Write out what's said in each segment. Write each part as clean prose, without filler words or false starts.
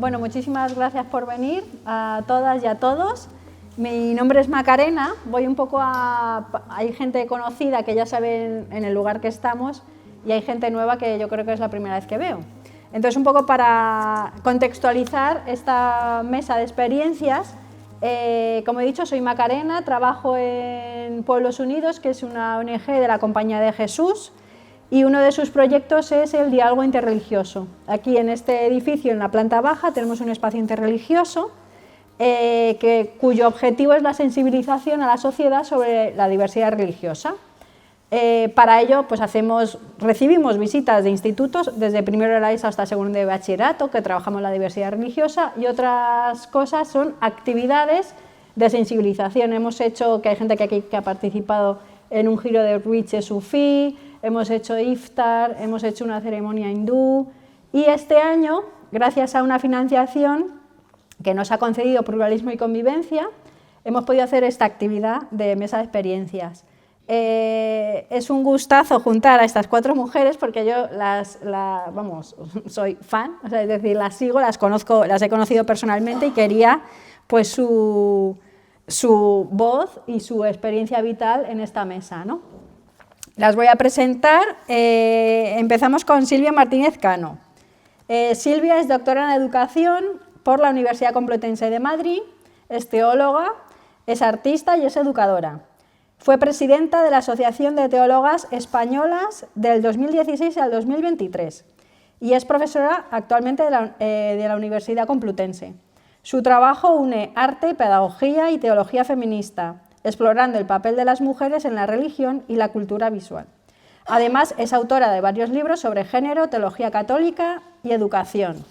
Bueno, muchísimas gracias por venir a todas y a todos. Mi nombre es Macarena, voy un poco a... Hay gente conocida que ya saben en el lugar que estamos y hay gente nueva que yo creo que es la primera vez que veo. Entonces, un poco para contextualizar esta mesa de experiencias, como he dicho, soy Macarena, trabajo en Pueblos Unidos, que es una ONG de la Compañía de Jesús, y uno de sus proyectos es el diálogo interreligioso. Aquí en este edificio, en la planta baja, tenemos un espacio interreligioso cuyo objetivo es la sensibilización a la sociedad sobre la diversidad religiosa. Para ello, pues recibimos visitas de institutos, desde primero de la ESO hasta segundo de bachillerato, que trabajamos la diversidad religiosa, y otras cosas son actividades de sensibilización. Hemos hecho, que hay gente que ha participado en un giro de Ruiche Sufí, hemos hecho iftar, hemos hecho una ceremonia hindú, y este año, gracias a una financiación que nos ha concedido Pluralismo y Convivencia, hemos podido hacer esta actividad de mesa de experiencias. Es un gustazo juntar a estas 4 mujeres porque yo soy fan, o sea, es decir, las sigo, las he conocido personalmente y quería pues su voz y su experiencia vital en esta mesa, ¿no? Las voy a presentar. Empezamos con Silvia Martínez Cano. Silvia es doctora en Educación por la Universidad Complutense de Madrid, es teóloga, es artista y es educadora. Fue presidenta de la Asociación de Teólogas Españolas del 2016 al 2023 y es profesora actualmente de la Universidad Complutense. Su trabajo une arte, pedagogía y teología feminista, explorando el papel de las mujeres en la religión y la cultura visual. Además, es autora de varios libros sobre género, teología católica y educación.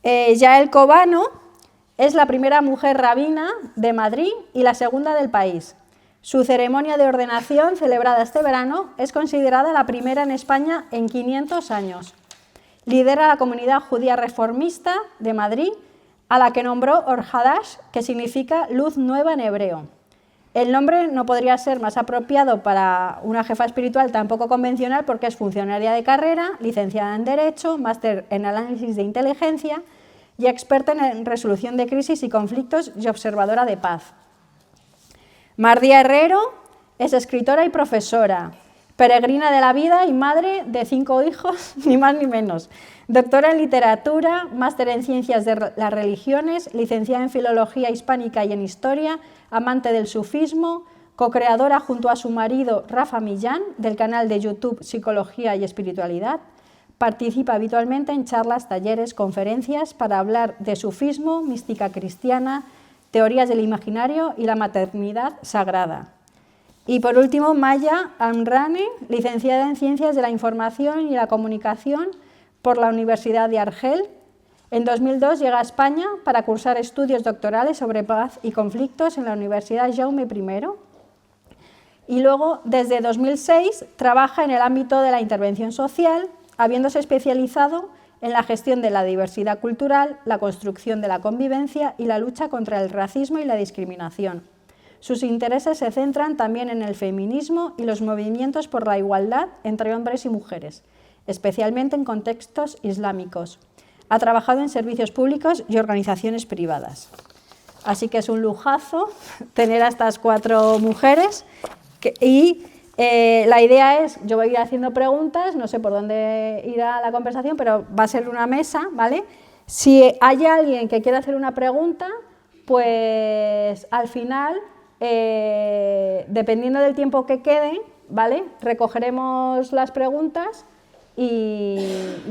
Yael Cobano es la primera mujer rabina de Madrid y la segunda del país. Su ceremonia de ordenación, celebrada este verano, es considerada la primera en España en 500 años. Lidera la comunidad judía reformista de Madrid, a la que nombró Or Hadash, que significa luz nueva en hebreo. El nombre no podría ser más apropiado para una jefa espiritual tan poco convencional porque es funcionaria de carrera, licenciada en Derecho, máster en Análisis de Inteligencia y experta en resolución de crisis y conflictos y observadora de paz. Mardía Herrero es escritora y profesora, peregrina de la vida y madre de 5 hijos, ni más ni menos. Doctora en literatura, máster en ciencias de las religiones, licenciada en filología hispánica y en historia, amante del sufismo, co-creadora junto a su marido Rafa Millán del canal de YouTube Psicología y Espiritualidad. Participa habitualmente en charlas, talleres, conferencias para hablar de sufismo, mística cristiana, teorías del imaginario y la maternidad sagrada. Y por último, Maya Amrane, licenciada en Ciencias de la Información y la Comunicación por la Universidad de Argel. En 2002 llega a España para cursar estudios doctorales sobre paz y conflictos en la Universidad Jaume I. Y luego, desde 2006, trabaja en el ámbito de la intervención social, habiéndose especializado en la gestión de la diversidad cultural, la construcción de la convivencia y la lucha contra el racismo y la discriminación. Sus intereses se centran también en el feminismo y los movimientos por la igualdad entre hombres y mujeres, especialmente en contextos islámicos. Ha trabajado en servicios públicos y organizaciones privadas. Así que es un lujazo tener a estas 4 mujeres la idea es, yo voy a ir haciendo preguntas, no sé por dónde irá la conversación, pero va a ser una mesa, ¿vale? Si hay alguien que quiera hacer una pregunta, pues al final, dependiendo del tiempo que quede, ¿vale? Recogeremos las preguntas y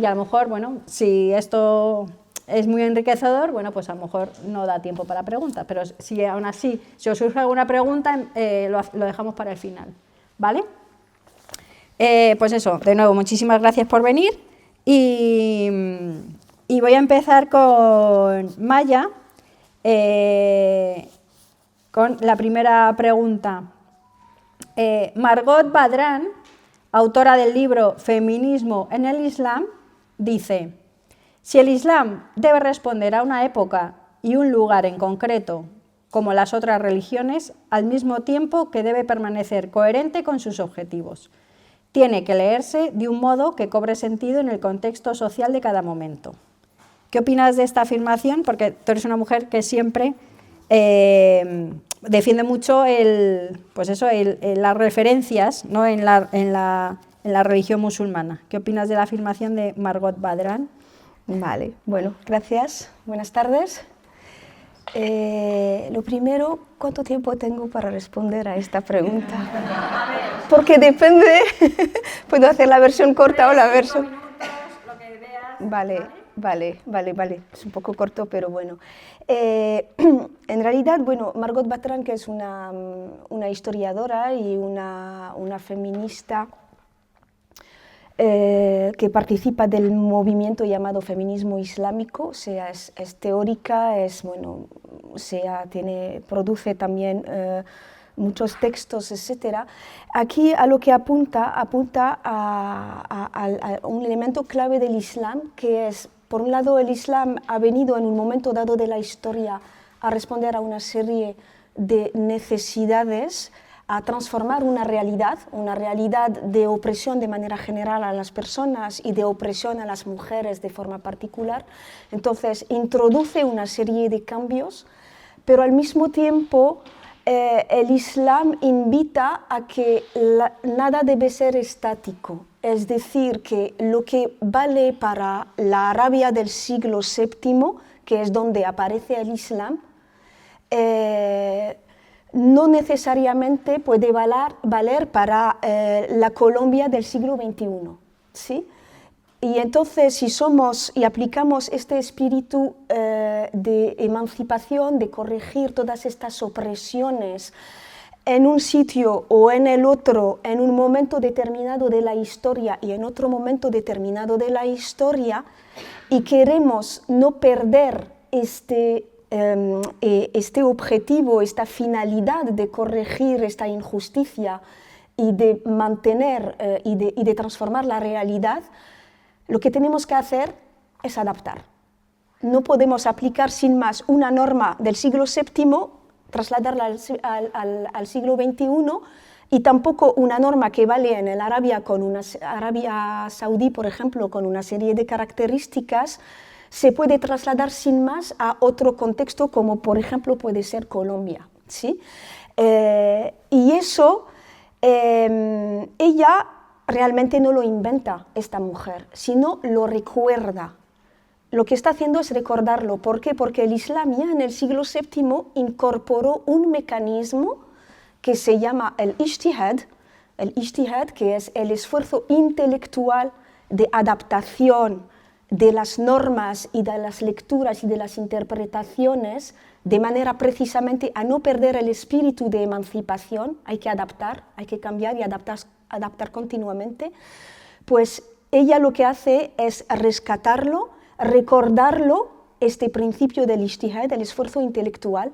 a lo mejor, bueno, si esto es muy enriquecedor, bueno, pues a lo mejor no da tiempo para preguntas, pero si aún así, si os surge alguna pregunta, lo dejamos para el final, ¿vale? Pues eso, de nuevo, muchísimas gracias por venir y voy a empezar con Maya, con la primera pregunta. Margot Badran, autora del libro Feminismo en el Islam, dice: si el Islam debe responder a una época y un lugar en concreto, como las otras religiones, al mismo tiempo que debe permanecer coherente con sus objetivos. Tiene que leerse de un modo que cobre sentido en el contexto social de cada momento. ¿Qué opinas de esta afirmación? Porque tú eres una mujer que siempre defiende mucho las referencias, ¿no? en la religión musulmana. ¿Qué opinas de la afirmación de Margot Badran? Vale, bueno, gracias. Buenas tardes. Lo primero, ¿cuánto tiempo tengo para responder a esta pregunta? Porque depende, puedo hacer la versión corta o la versión... Vale, es un poco corto, pero bueno. En realidad, bueno, Margot Badran, que es una historiadora y una feminista que participa del movimiento llamado feminismo islámico, o sea, es teórica, produce también muchos textos, etc. Aquí a lo que apunta a un elemento clave del Islam, que es, por un lado, el Islam ha venido en un momento dado de la historia a responder a una serie de necesidades, a transformar una realidad de opresión de manera general a las personas y de opresión a las mujeres de forma particular. Entonces, introduce una serie de cambios, pero al mismo tiempo el Islam invita a que nada debe ser estático. Es decir, que lo que vale para la Arabia del siglo VII, que es donde aparece el Islam, no necesariamente puede valer para la Colombia del siglo XXI, ¿sí? Y entonces, si aplicamos este espíritu de emancipación, de corregir todas estas opresiones en un sitio o en el otro, en un momento determinado de la historia y en otro momento determinado de la historia, y queremos no perder este objetivo, esta finalidad de corregir esta injusticia y de mantener y de transformar la realidad, lo que tenemos que hacer es adaptar. No podemos aplicar sin más una norma del siglo VII, trasladarla al siglo XXI, y tampoco una norma que vale en el Arabia Saudí, por ejemplo, con una serie de características, se puede trasladar sin más a otro contexto, como por ejemplo puede ser Colombia, ¿sí? Y eso, ella realmente no lo inventa, esta mujer, sino lo recuerda. Lo que está haciendo es recordarlo. ¿Por qué? Porque el Islam ya en el siglo VII incorporó un mecanismo que se llama el ijtihad, que es el esfuerzo intelectual de adaptación de las normas y de las lecturas y de las interpretaciones, de manera precisamente a no perder el espíritu de emancipación. Hay que adaptar, hay que cambiar y adaptar continuamente. Pues ella lo que hace es rescatarlo, recordarlo, este principio del ijtihad, del esfuerzo intelectual,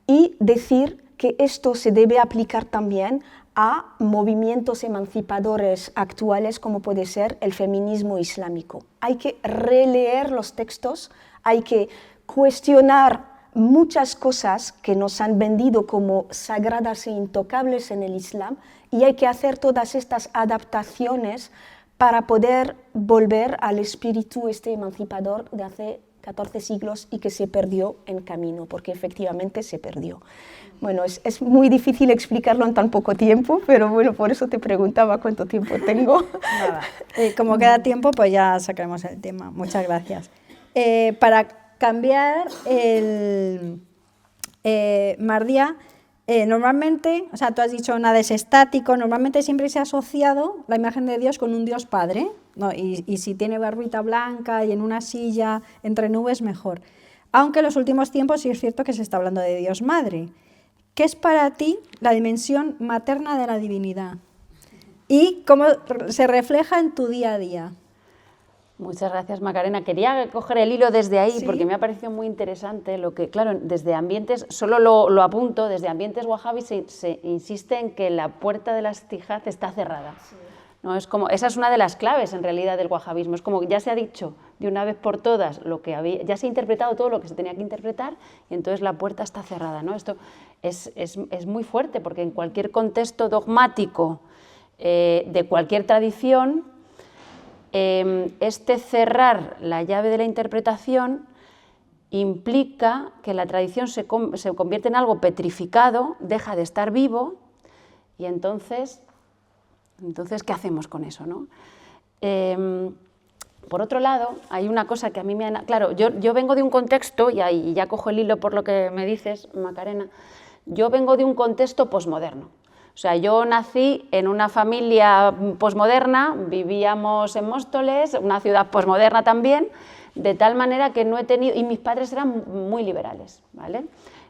y decir que esto se debe aplicar también a movimientos emancipadores actuales, como puede ser el feminismo islámico. Hay que releer los textos, hay que cuestionar muchas cosas que nos han vendido como sagradas e intocables en el Islam, y hay que hacer todas estas adaptaciones para poder volver al espíritu emancipador de hace 14 siglos y que se perdió en camino, porque efectivamente se perdió. Bueno, es muy difícil explicarlo en tan poco tiempo, pero bueno, por eso te preguntaba cuánto tiempo tengo. Nada. Como queda tiempo, pues ya sacaremos el tema. Muchas gracias. Para cambiar Mardia, normalmente, o sea, tú has dicho nada es estático, normalmente siempre se ha asociado la imagen de Dios con un Dios Padre, ¿no? Y si tiene barbita blanca y en una silla entre nubes, mejor. Aunque en los últimos tiempos sí es cierto que se está hablando de Dios Madre. ¿Qué es para ti la dimensión materna de la divinidad? ¿Y cómo se refleja en tu día a día? Muchas gracias, Macarena. Quería coger el hilo desde ahí, ¿Sí? Porque me ha parecido muy interesante lo que, claro, desde ambientes, solo lo apunto, desde ambientes wahabis se insiste en que la puerta de las tijad está cerrada. Sí. ¿No? Esa es una de las claves en realidad del wahabismo. Es como ya se ha dicho de una vez por todas lo que había, ya se ha interpretado todo lo que se tenía que interpretar y entonces la puerta está cerrada, ¿no? Esto es muy fuerte porque en cualquier contexto dogmático de cualquier tradición este cerrar la llave de la interpretación implica que la tradición se convierte en algo petrificado, deja de estar vivo, y entonces ¿qué hacemos con eso, ¿no? Por otro lado, hay una cosa que a mí Claro, yo vengo de un contexto, y ya cojo el hilo por lo que me dices, Macarena, yo vengo de un contexto posmoderno. O sea, yo nací en una familia posmoderna, vivíamos en Móstoles, una ciudad posmoderna también, de tal manera que no he tenido, y mis padres eran muy liberales, ¿vale?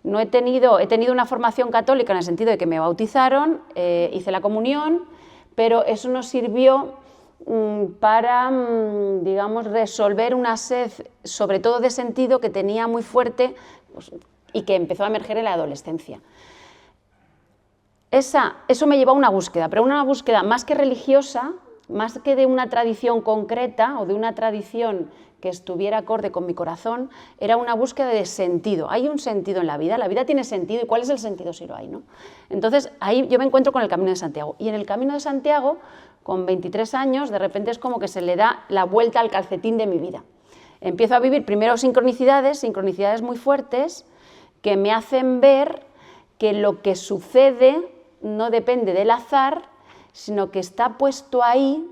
He tenido una formación católica en el sentido de que me bautizaron, hice la comunión, pero eso no sirvió para, digamos, resolver una sed, sobre todo de sentido, que tenía muy fuerte, pues, y que empezó a emerger en la adolescencia. Eso me llevó a una búsqueda, pero una búsqueda más que religiosa, más que de una tradición concreta o de una tradición que estuviera acorde con mi corazón, era una búsqueda de sentido. Hay un sentido en la vida tiene sentido, ¿y cuál es el sentido si lo hay, ¿no? Entonces, ahí yo me encuentro con el Camino de Santiago, y en el Camino de Santiago, con 23 años, de repente es como que se le da la vuelta al calcetín de mi vida. Empiezo a vivir primero sincronicidades muy fuertes, que me hacen ver que lo que sucede no depende del azar, sino que está puesto ahí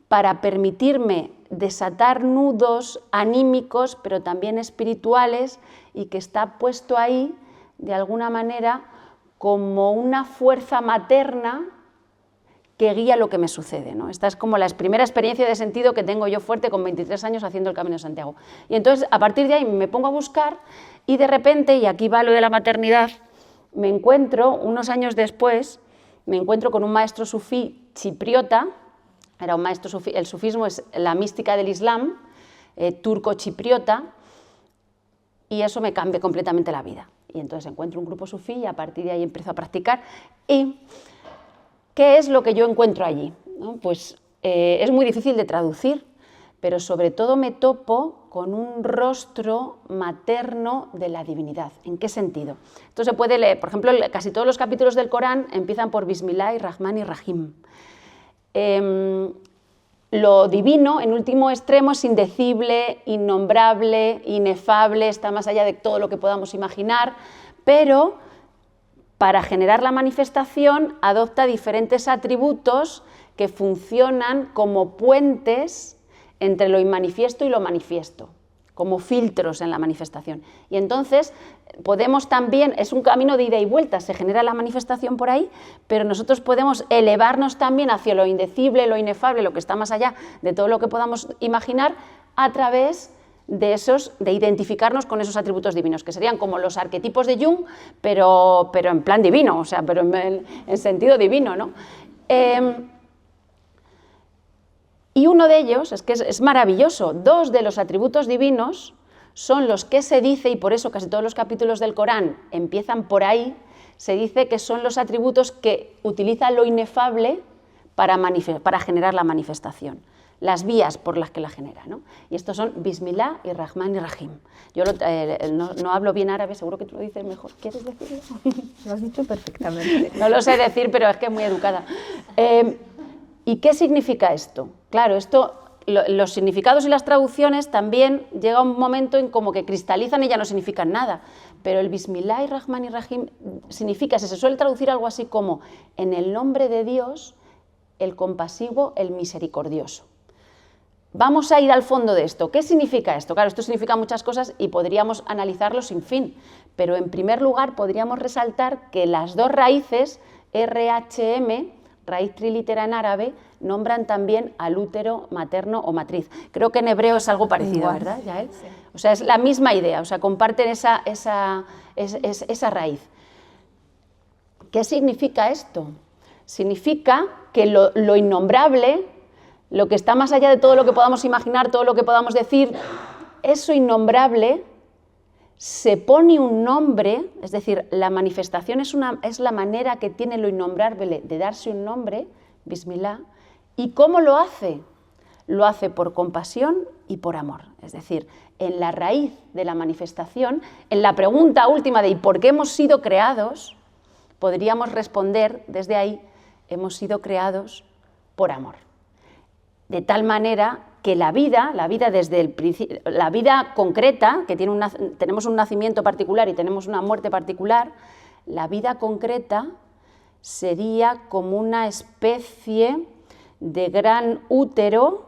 para permitirme desatar nudos anímicos, pero también espirituales, y que está puesto ahí, de alguna manera, como una fuerza materna que guía lo que me sucede, ¿no? Esta es como la primera experiencia de sentido que tengo yo fuerte con 23 años haciendo el Camino de Santiago. Y entonces, a partir de ahí, me pongo a buscar, y de repente, y aquí va lo de la maternidad, me encuentro, unos años después, con un maestro sufí chipriota. Era un maestro sufí, el sufismo es la mística del Islam, turco-chipriota, y eso me cambia completamente la vida. Y entonces encuentro un grupo sufí y a partir de ahí empiezo a practicar. ¿Y qué es lo que yo encuentro allí? ¿No? Pues es muy difícil de traducir, pero sobre todo me topo con un rostro materno de la divinidad. ¿En qué sentido? Esto se puede leer, por ejemplo, casi todos los capítulos del Corán empiezan por Bismillah, Rahman y Rahim. Lo divino, en último extremo, es indecible, innombrable, inefable, está más allá de todo lo que podamos imaginar, pero para generar la manifestación adopta diferentes atributos que funcionan como puentes entre lo inmanifiesto y lo manifiesto, como filtros en la manifestación. Y entonces podemos también, es un camino de ida y vuelta, se genera la manifestación por ahí, pero nosotros podemos elevarnos también hacia lo indecible, lo inefable, lo que está más allá de todo lo que podamos imaginar, a través de identificarnos con esos atributos divinos, que serían como los arquetipos de Jung, pero en plan divino, o sea, pero en sentido divino, ¿no? Y uno de ellos, es que es maravilloso, 2 de los atributos divinos son los que se dice, y por eso casi todos los capítulos del Corán empiezan por ahí, se dice que son los atributos que utiliza lo inefable para generar la manifestación, las vías por las que la genera, ¿no? Y estos son Bismillah y Rahman y Rahim. Yo no hablo bien árabe, seguro que tú lo dices mejor. ¿Quieres decirlo? Lo has dicho perfectamente. No lo sé decir, pero es que es muy educada. ¿Y qué significa esto? Claro, los significados y las traducciones también llega un momento en como que cristalizan y ya no significan nada, pero el Bismillah y Rahman y Rahim significa, se suele traducir algo así como en el nombre de Dios, el compasivo, el misericordioso. Vamos a ir al fondo de esto. ¿Qué significa esto? Claro, esto significa muchas cosas y podríamos analizarlo sin fin, pero en primer lugar podríamos resaltar que las 2 raíces, RHM, raíz trilitera en árabe, nombran también al útero materno o matriz. Creo que en hebreo es algo parecido, igual, ¿verdad, Yael? Sí. O sea, es la misma idea, o sea, comparten esa raíz. ¿Qué significa esto? Significa que lo innombrable, lo que está más allá de todo lo que podamos imaginar, todo lo que podamos decir, eso innombrable se pone un nombre, es decir, la manifestación es la manera que tiene lo innombrable de darse un nombre, Bismillah. ¿Y cómo lo hace? Lo hace por compasión y por amor. Es decir, en la raíz de la manifestación, en la pregunta última de ¿y por qué hemos sido creados?, podríamos responder desde ahí, hemos sido creados por amor. de tal manera que la vida desde el principio, la vida concreta, que tenemos un nacimiento particular y tenemos una muerte particular, la vida concreta sería como una especie de gran útero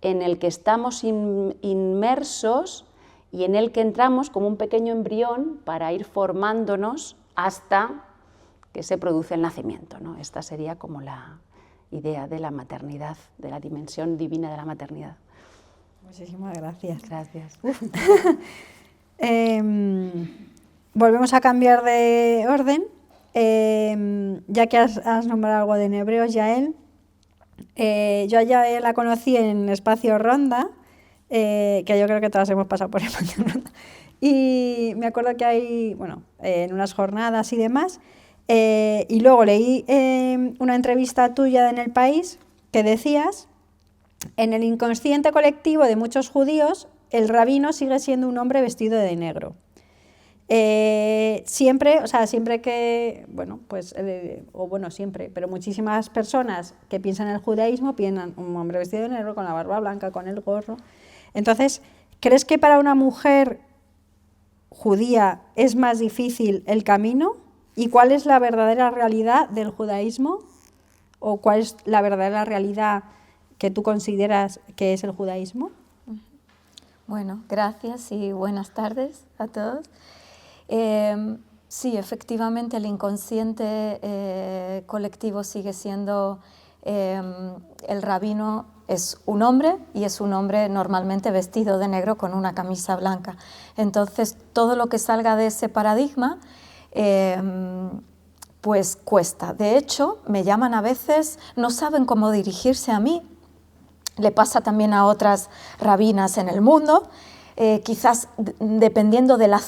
en el que estamos inmersos y en el que entramos como un pequeño embrión para ir formándonos hasta que se produce el nacimiento, ¿no? Esta sería como la idea de la maternidad, de la dimensión divina de la maternidad. Muchísimas gracias. Gracias. Volvemos a cambiar de orden. Ya que has nombrado algo de en hebreos, Yael, yo a Yael la conocí en Espacio Ronda, que yo creo que todas hemos pasado por Espacio Ronda, y me acuerdo que hay, bueno, en unas jornadas y demás, y luego leí una entrevista tuya en El País que decías: en el inconsciente colectivo de muchos judíos, el rabino sigue siendo un hombre vestido de negro. Siempre que, bueno, pues, siempre, pero muchísimas personas que piensan en el judaísmo piensan un hombre vestido de negro, con la barba blanca, con el gorro. Entonces, ¿crees que para una mujer judía es más difícil el camino? ¿Y cuál es la verdadera realidad del judaísmo? ¿O cuál es la verdadera realidad que tú consideras que es el judaísmo? Bueno, gracias y buenas tardes a todos. Sí, efectivamente el inconsciente colectivo sigue siendo, el rabino es un hombre y es un hombre normalmente vestido de negro con una camisa blanca. Entonces todo lo que salga de ese paradigma pues cuesta. De hecho, me llaman a veces, no saben cómo dirigirse a mí. Le pasa también a otras rabinas en el mundo. Quizás dependiendo de la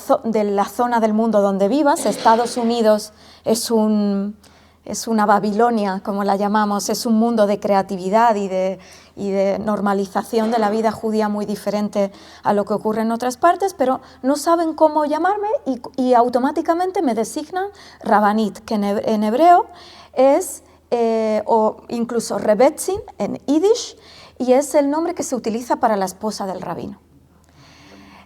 zona del mundo donde vivas. Estados Unidos es una Babilonia, como la llamamos, es un mundo de creatividad y de normalización de la vida judía muy diferente a lo que ocurre en otras partes, pero no saben cómo llamarme y automáticamente me designan Rabanit, que en hebreo es, o incluso Rebetzin en Yiddish, y es el nombre que se utiliza para la esposa del rabino.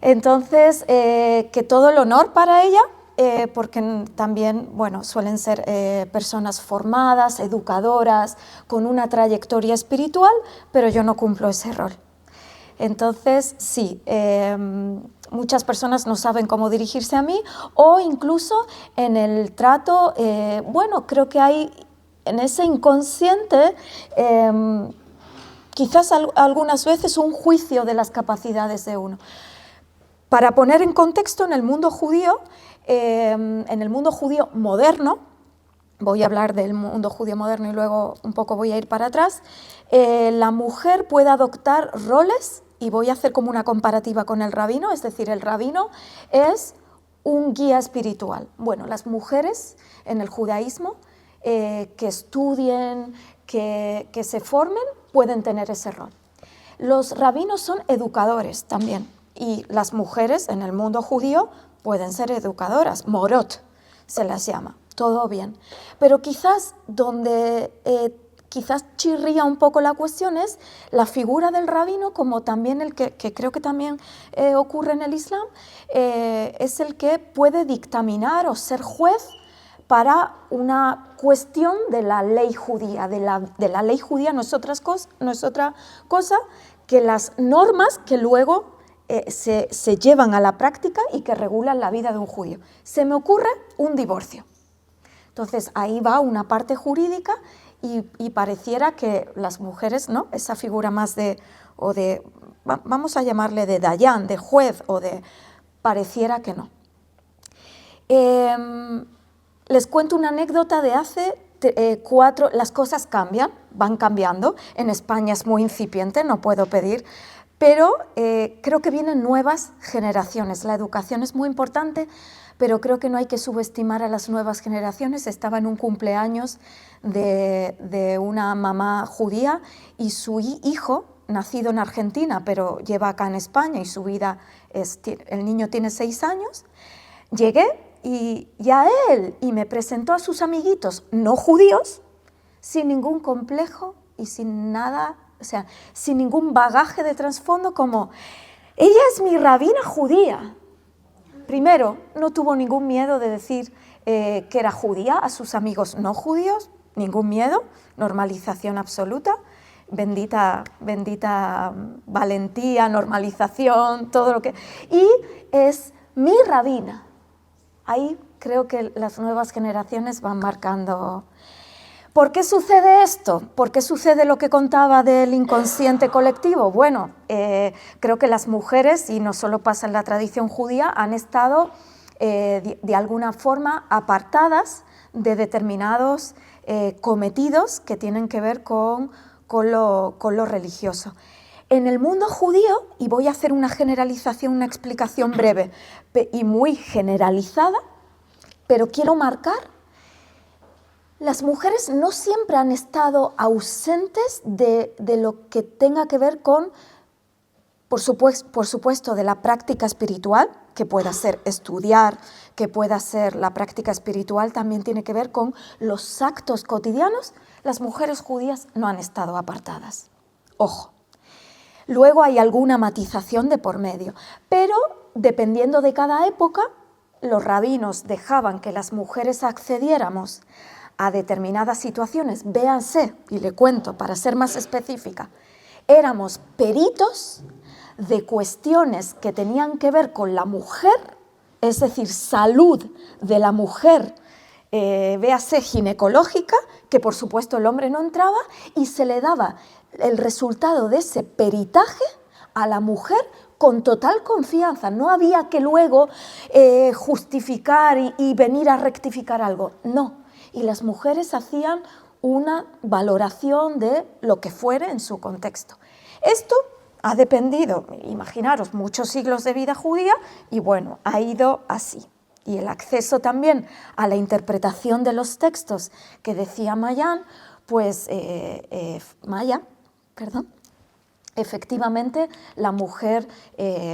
Entonces, que todo el honor para ella, porque también, bueno, suelen ser personas formadas, educadoras, con una trayectoria espiritual, pero yo no cumplo ese rol. Entonces, sí, muchas personas no saben cómo dirigirse a mí, o incluso en el trato, bueno, creo que hay en ese inconsciente, quizás algunas veces un juicio de las capacidades de uno. Para poner en contexto, en el mundo judío moderno, voy a hablar del mundo judío moderno y luego un poco voy a ir para atrás, la mujer puede adoptar roles, y voy a hacer como una comparativa con el rabino, es decir, el rabino es un guía espiritual. Bueno, las mujeres en el judaísmo que estudien, que se formen, pueden tener ese rol. Los rabinos son educadores también. Y las mujeres en el mundo judío pueden ser educadoras, morot se las llama, todo bien. Pero quizás donde quizás chirría un poco la cuestión es la figura del rabino, como también el que creo que también ocurre en el Islam, es el que puede dictaminar o ser juez para una cuestión de la ley judía. De la ley judía no es otra cosa que las normas que luego se llevan a la práctica y que regulan la vida de un judío. Se me ocurre un divorcio. Entonces ahí va una parte jurídica y pareciera que las mujeres, ¿no? Esa figura más vamos a llamarle de dayán, de juez, pareciera que no. Les cuento una anécdota de hace 4, las cosas van cambiando. En España es muy incipiente, no puedo pedir, pero creo que vienen nuevas generaciones. La educación es muy importante, pero creo que no hay que subestimar a las nuevas generaciones. Estaba en un cumpleaños de una mamá judía y su hijo, nacido en Argentina, pero lleva acá en España y su vida el niño tiene 6 años. Llegué y a él, y me presentó a sus amiguitos no judíos, sin ningún complejo y sin nada, o sea, sin ningún bagaje de trasfondo, como ella es mi rabina judía. Primero, no tuvo ningún miedo de decir que era judía a sus amigos no judíos, ningún miedo, normalización absoluta, bendita valentía, normalización, todo lo que... Y es mi rabina. Ahí creo que las nuevas generaciones van marcando... ¿Por qué sucede esto? ¿Por qué sucede lo que contaba del inconsciente colectivo? Bueno, creo que las mujeres, y no solo pasa en la tradición judía, han estado de alguna forma apartadas de determinados cometidos que tienen que ver con lo religioso. En el mundo judío, y voy a hacer una generalización, una explicación breve y muy generalizada, pero quiero marcar, las mujeres no siempre han estado ausentes de lo que tenga que ver con, por supuesto, de la práctica espiritual, que pueda ser estudiar, que pueda ser la práctica espiritual, también tiene que ver con los actos cotidianos. Las mujeres judías no han estado apartadas. Ojo. Luego hay alguna matización de por medio, pero dependiendo de cada época, los rabinos dejaban que las mujeres accediéramos a determinadas situaciones. Véanse, y le cuento para ser más específica, éramos peritos de cuestiones que tenían que ver con la mujer, es decir, salud de la mujer, véase ginecológica, que por supuesto el hombre no entraba, y se le daba el resultado de ese peritaje a la mujer con total confianza. No había que luego justificar y venir a rectificar algo, no. Y las mujeres hacían una valoración de lo que fuere en su contexto. Esto ha dependido, imaginaros, muchos siglos de vida judía y bueno, ha ido así. Y el acceso también a la interpretación de los textos que decía Maya, pues efectivamente la mujer,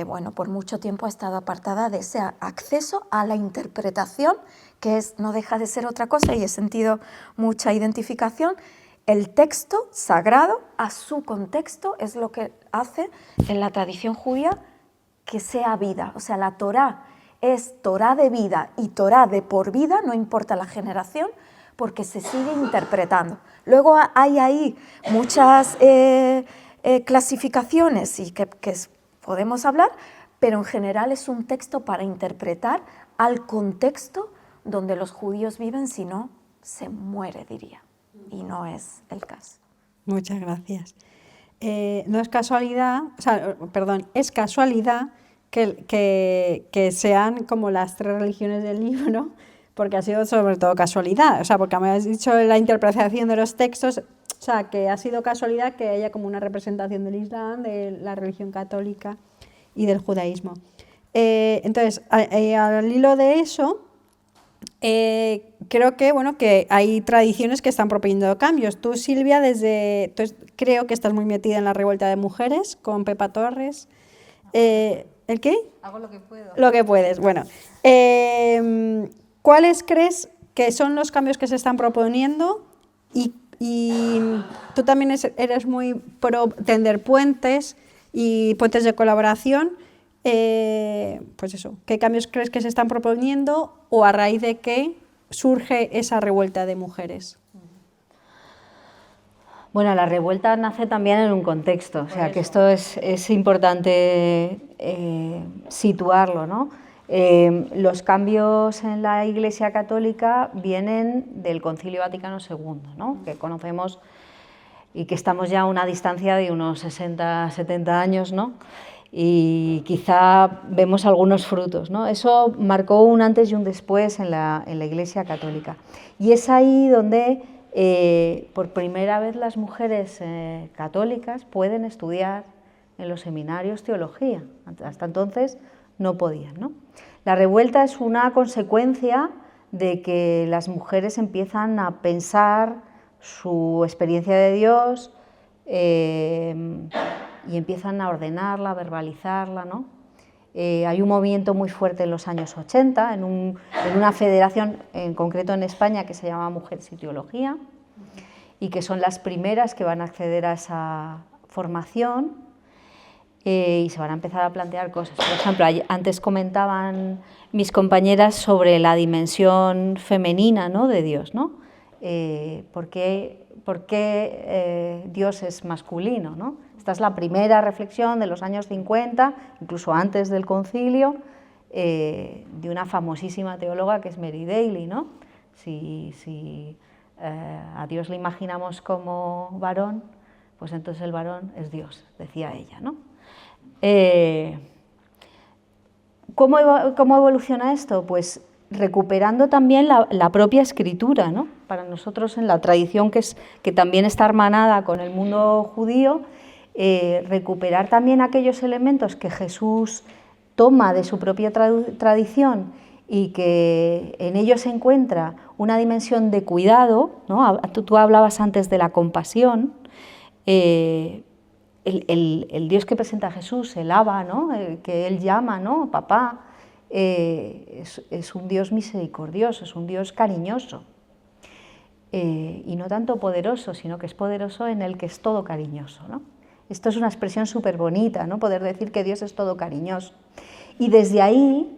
bueno, por mucho tiempo ha estado apartada de ese acceso a la interpretación, que no deja de ser otra cosa, y he sentido mucha identificación. El texto sagrado a su contexto es lo que hace en la tradición judía que sea vida. O sea, la Torá es Torá de vida y Torá de por vida, no importa la generación, porque se sigue interpretando. Luego hay ahí muchas clasificaciones y que podemos hablar, pero en general es un texto para interpretar al contexto donde los judíos viven, si no, se muere, diría. Y no es el caso. Muchas gracias. No es casualidad, es casualidad que sean como las tres religiones del libro, porque ha sido sobre todo casualidad, porque me has dicho la interpretación de los textos, que ha sido casualidad que haya como una representación del Islam, de la religión católica y del judaísmo. Entonces, al hilo de eso, creo que hay tradiciones que están proponiendo cambios. Tú, Silvia, creo que estás muy metida en la revuelta de mujeres con Pepa Torres. ¿El qué? Hago lo que puedo. Lo que puedes. Bueno, ¿cuáles crees que son los cambios que se están proponiendo? Y tú también eres muy pro tender puentes y puentes de colaboración. Pues eso, ¿qué cambios crees que se están proponiendo o a raíz de qué surge esa revuelta de mujeres? Bueno, la revuelta nace también en un contexto, o sea que esto es importante situarlo, ¿no? Los cambios en la Iglesia Católica vienen del Concilio Vaticano II, ¿no? Que conocemos y que estamos ya a una distancia de unos 60, 70 años, ¿no? Y quizá vemos algunos frutos, ¿no? Eso marcó un antes y un después en la Iglesia Católica. Y es ahí donde por primera vez las mujeres católicas pueden estudiar en los seminarios teología. Hasta entonces no podían, ¿no? La revuelta es una consecuencia de que las mujeres empiezan a pensar su experiencia de Dios y empiezan a ordenarla, a verbalizarla, ¿no? Hay un movimiento muy fuerte en los años 80, en una federación, en concreto en España, que se llama Mujeres y Teología, y que son las primeras que van a acceder a esa formación y se van a empezar a plantear cosas. Por ejemplo, antes comentaban mis compañeras sobre la dimensión femenina, ¿no?, de Dios, ¿no? ¿Por qué Dios es masculino, ¿no? Esta es la primera reflexión de los años 50, incluso antes del concilio, de una famosísima teóloga que es Mary Daly, ¿no? Si a Dios le imaginamos como varón, pues entonces el varón es Dios, decía ella, ¿no? ¿Cómo evoluciona esto? Pues recuperando también la propia escritura, ¿no? Para nosotros, en la tradición que también está hermanada con el mundo judío, recuperar también aquellos elementos que Jesús toma de su propia tradición y que en ellos se encuentra una dimensión de cuidado, ¿no? Tú hablabas antes de la compasión. El Dios que presenta Jesús, el Abba, ¿no?, el que él llama, ¿no?, papá, es un Dios misericordioso, es un Dios cariñoso, y no tanto poderoso, sino que es poderoso en el que es todo cariñoso, ¿no? Esto es una expresión súper bonita, ¿no?, poder decir que Dios es todo cariñoso. Y desde ahí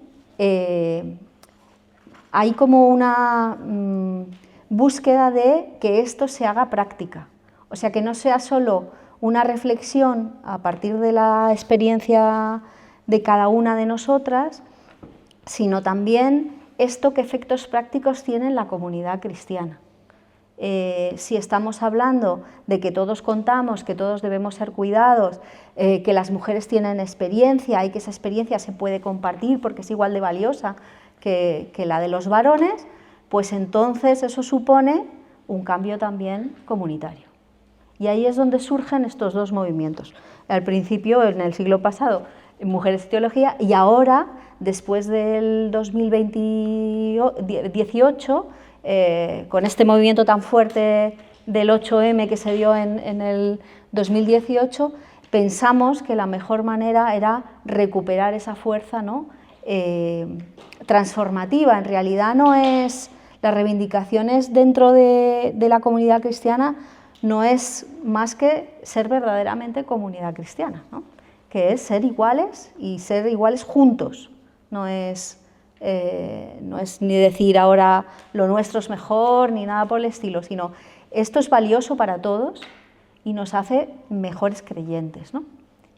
hay como una búsqueda de que esto se haga práctica, o sea, que no sea solo una reflexión a partir de la experiencia de cada una de nosotras, sino también esto qué efectos prácticos tiene en la comunidad cristiana. Si estamos hablando de que todos contamos, que todos debemos ser cuidados, que las mujeres tienen experiencia y que esa experiencia se puede compartir porque es igual de valiosa que la de los varones, pues entonces eso supone un cambio también comunitario. Y ahí es donde surgen estos dos movimientos. Al principio, en el siglo pasado, Mujeres y Teología, y ahora, después del 2018, con este movimiento tan fuerte del 8M que se dio en el 2018, pensamos que la mejor manera era recuperar esa fuerza, ¿no?, transformativa. En realidad no es, las reivindicaciones dentro de la comunidad cristiana no es más que ser verdaderamente comunidad cristiana, ¿no?, que es ser iguales y ser iguales juntos. No es ni decir ahora lo nuestro es mejor ni nada por el estilo, sino esto es valioso para todos y nos hace mejores creyentes, ¿no?,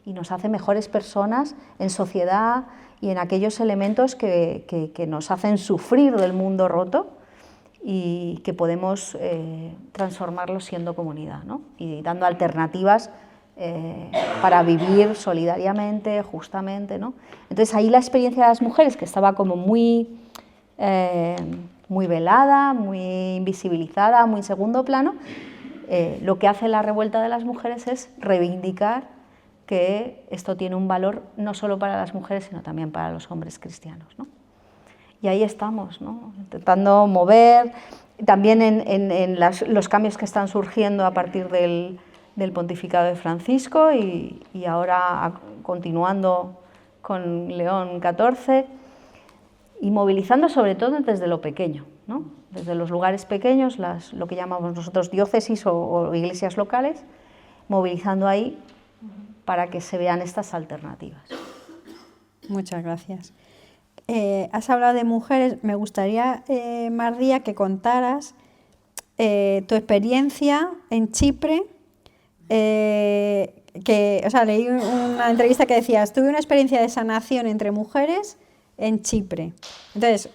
y nos hace mejores personas en sociedad y en aquellos elementos que nos hacen sufrir del mundo roto y que podemos transformarlo siendo comunidad, ¿no?, y dando alternativas para vivir solidariamente, justamente, ¿no? Entonces ahí la experiencia de las mujeres, que estaba como muy velada, muy invisibilizada, muy en segundo plano, lo que hace la revuelta de las mujeres es reivindicar que esto tiene un valor no solo para las mujeres, sino también para los hombres cristianos, ¿no? Y ahí estamos, ¿no?, intentando mover, también en los cambios que están surgiendo a partir del pontificado de Francisco y ahora continuando con León XIV, y movilizando sobre todo desde lo pequeño, ¿no?, desde los lugares pequeños, lo que llamamos nosotros diócesis o iglesias locales, movilizando ahí para que se vean estas alternativas. Muchas gracias. Has hablado de mujeres, me gustaría, Mardía, que contaras tu experiencia en Chipre, leí una entrevista que decías, tuve una experiencia de sanación entre mujeres en Chipre. Entonces,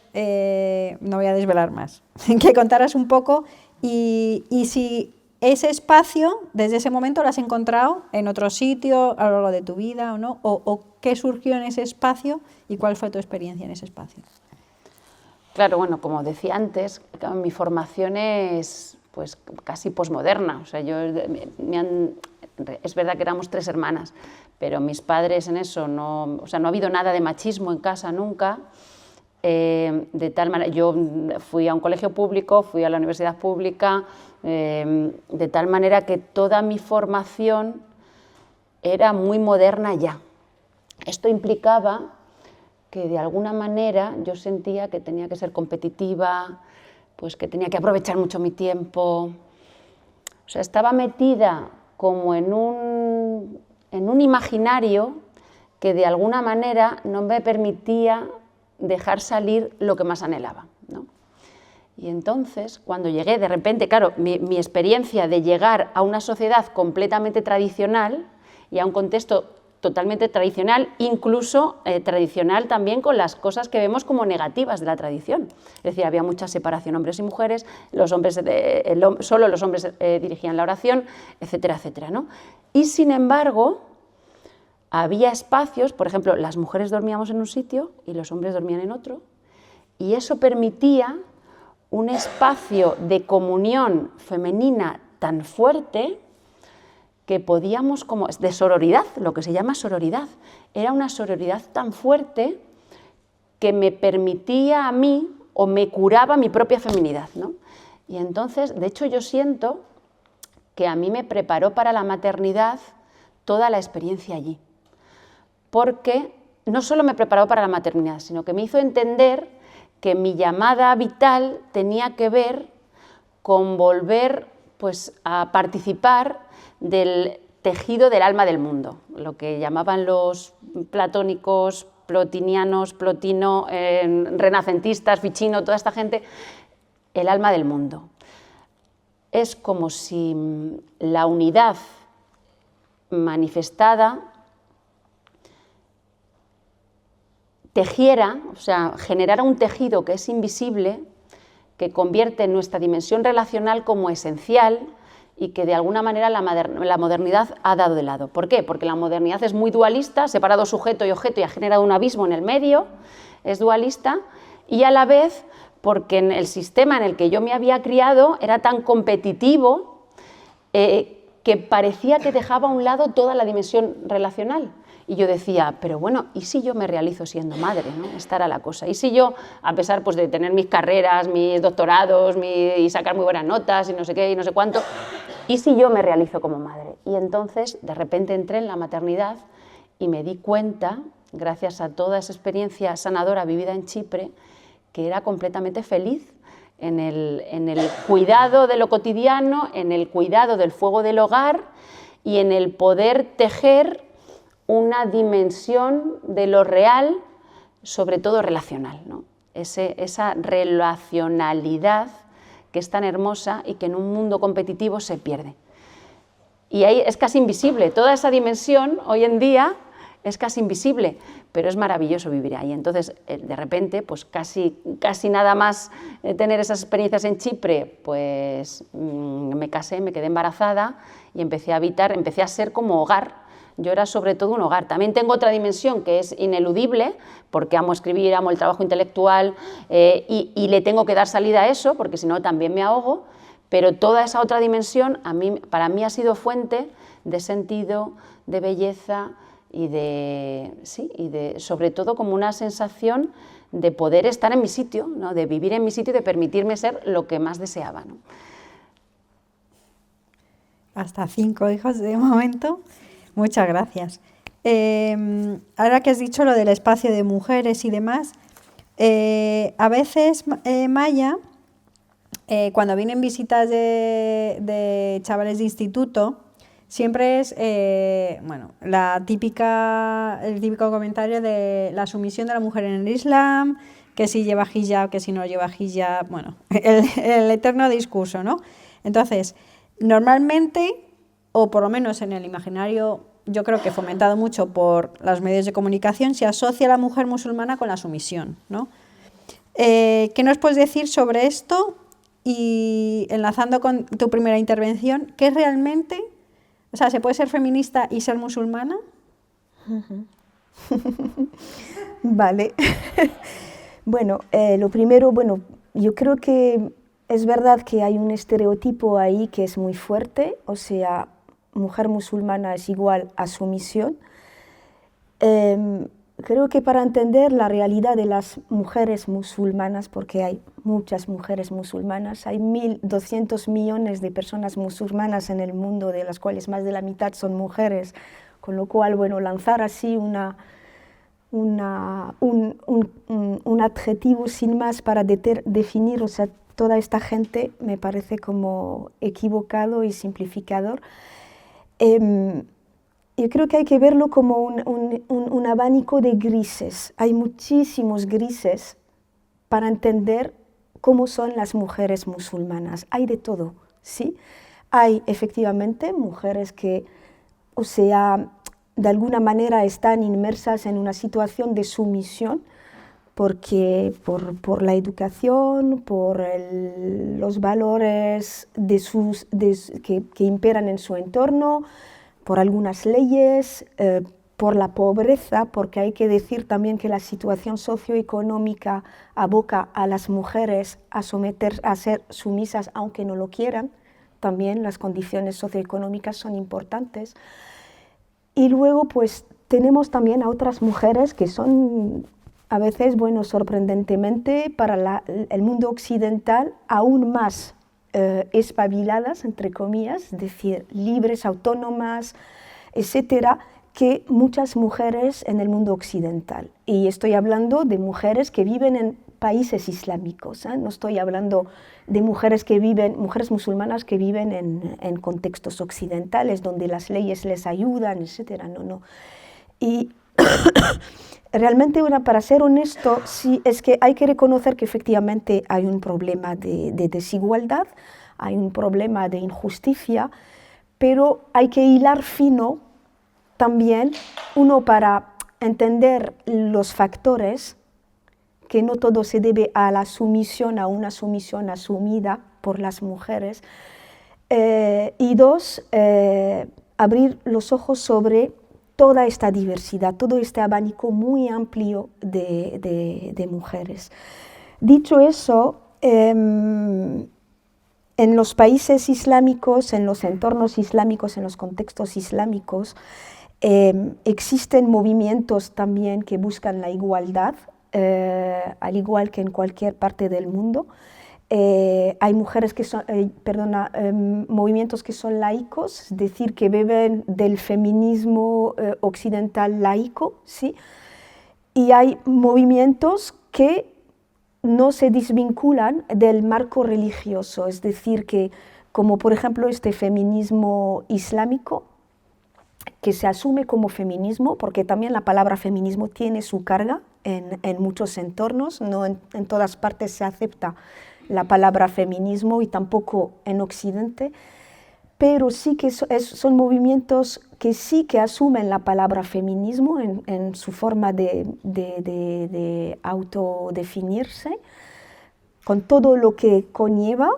no voy a desvelar más, que contaras un poco y si ese espacio, desde ese momento, lo has encontrado en otro sitio a lo largo de tu vida o no, o qué surgió en ese espacio y cuál fue tu experiencia en ese espacio. Claro, bueno, como decía antes, mi formación es pues casi posmoderna. O sea, es verdad que éramos 3 hermanas, pero mis padres en eso no ha habido nada de machismo en casa nunca. De tal manera, yo fui a un colegio público, fui a la universidad pública, de tal manera que toda mi formación era muy moderna ya. Esto implicaba que de alguna manera yo sentía que tenía que ser competitiva, pues que tenía que aprovechar mucho mi tiempo. O O sea, estaba metida como en un imaginario que de alguna manera no me permitía dejar salir lo que más anhelaba, ¿no? Y entonces, cuando llegué, de repente, claro, mi experiencia de llegar a una sociedad completamente tradicional y a un contexto totalmente tradicional, incluso tradicional también con las cosas que vemos como negativas de la tradición. Es decir, había mucha separación hombres y mujeres, solo los hombres dirigían la oración, etcétera, etcétera, ¿no? Y sin embargo, había espacios, por ejemplo, las mujeres dormíamos en un sitio y los hombres dormían en otro, y eso permitía un espacio de comunión femenina tan fuerte que podíamos, como de sororidad, lo que se llama sororidad, era una sororidad tan fuerte que me permitía a mí, o me curaba mi propia feminidad, ¿no? Y entonces, de hecho, yo siento que a mí me preparó para la maternidad toda la experiencia allí, porque no solo me preparó para la maternidad, sino que me hizo entender que mi llamada vital tenía que ver con volver, pues, a participar del tejido del alma del mundo, lo que llamaban los platónicos, plotinianos, Plotino, renacentistas, Ficino, toda esta gente, el alma del mundo. Es como si la unidad manifestada tejiera, o sea, generara un tejido que es invisible, que convierte nuestra dimensión relacional como esencial y que de alguna manera la modernidad ha dado de lado. ¿Por qué? Porque la modernidad es muy dualista, ha separado sujeto y objeto y ha generado un abismo en el medio, es dualista, y a la vez porque en el sistema en el que yo me había criado era tan competitivo que parecía que dejaba a un lado toda la dimensión relacional. Y yo decía, pero bueno, ¿y si yo me realizo siendo madre, ¿no? Esta era la cosa. ¿Y si yo, a pesar, pues, de tener mis carreras, mis doctorados, y sacar muy buenas notas y no sé qué y no sé cuánto, ¿y si yo me realizo como madre? Y entonces, de repente entré en la maternidad y me di cuenta, gracias a toda esa experiencia sanadora vivida en Chipre, que era completamente feliz en el cuidado de lo cotidiano, en el cuidado del fuego del hogar y en el poder tejer una dimensión de lo real, sobre todo relacional, ¿no? Esa relacionalidad que es tan hermosa y que en un mundo competitivo se pierde. Y ahí es casi invisible, toda esa dimensión hoy en día es casi invisible, pero es maravilloso vivir ahí. Entonces, de repente, pues casi nada más tener esas experiencias en Chipre, pues me casé, me quedé embarazada y empecé a ser como hogar. Yo era sobre todo un hogar. También tengo otra dimensión que es ineludible, porque amo escribir, amo el trabajo intelectual y le tengo que dar salida a eso, porque si no también me ahogo, pero toda esa otra dimensión para mí ha sido fuente de sentido, de belleza y sobre todo como una sensación de poder estar en mi sitio, ¿no? De vivir en mi sitio y de permitirme ser lo que más deseaba, ¿no? Hasta 5 hijos de momento. Muchas gracias. Ahora que has dicho lo del espacio de mujeres y demás, a veces, Maya, cuando vienen visitas de chavales de instituto, siempre es el típico comentario de la sumisión de la mujer en el Islam, que si lleva hijab, que si no lleva hijab, bueno, el eterno discurso, ¿no? Entonces, normalmente, o por lo menos en el imaginario, yo creo que fomentado mucho por los medios de comunicación, se asocia a la mujer musulmana con la sumisión, ¿no? ¿Qué nos puedes decir sobre esto? Y enlazando con tu primera intervención, ¿qué es realmente? O sea, ¿se puede ser feminista y ser musulmana? Vale. Bueno, lo primero, yo creo que es verdad que hay un estereotipo ahí que es muy fuerte, o sea, mujer musulmana es igual a sumisión. Creo que para entender la realidad de las mujeres musulmanas, porque hay muchas mujeres musulmanas, hay 1.200 millones de personas musulmanas en el mundo, de las cuales más de la mitad son mujeres, con lo cual, lanzar así un adjetivo sin más para definir, o sea, toda esta gente me parece como equivocado y simplificador. Yo creo que hay que verlo como un abanico de grises. Hay muchísimos grises para entender cómo son las mujeres musulmanas. Hay de todo, ¿sí? Hay efectivamente mujeres que, o sea, de alguna manera están inmersas en una situación de sumisión, porque por la educación, por los valores que imperan en su entorno, por algunas leyes, por la pobreza, porque hay que decir también que la situación socioeconómica aboca a las mujeres a ser sumisas aunque no lo quieran. También las condiciones socioeconómicas son importantes. Y luego pues tenemos también a otras mujeres que son a veces, bueno, sorprendentemente para el mundo occidental aún más espabiladas, entre comillas, es decir, libres, autónomas, etcétera, que muchas mujeres en el mundo occidental. Y estoy hablando de mujeres que viven en países islámicos, ¿eh? No estoy hablando de mujeres musulmanas que viven en contextos occidentales, donde las leyes les ayudan, etcétera, no. Y realmente, para ser honesto, sí, es que hay que reconocer que efectivamente hay un problema de desigualdad, hay un problema de injusticia, pero hay que hilar fino también, uno, para entender los factores, que no todo se debe a la sumisión, a una sumisión asumida por las mujeres, y dos, abrir los ojos sobre toda esta diversidad, todo este abanico muy amplio de mujeres. Dicho eso, en los países islámicos, en los entornos islámicos, en los contextos islámicos, existen movimientos también que buscan la igualdad, al igual que en cualquier parte del mundo. Hay mujeres que son, movimientos que son laicos, es decir, que beben del feminismo occidental laico, ¿sí? Y hay movimientos que no se desvinculan del marco religioso, es decir, que como por ejemplo este feminismo islámico, que se asume como feminismo, porque también la palabra feminismo tiene su carga en muchos entornos, no en todas partes se acepta la palabra feminismo y tampoco en Occidente, pero sí que son movimientos que sí que asumen la palabra feminismo en su forma de autodefinirse, con todo lo que conlleva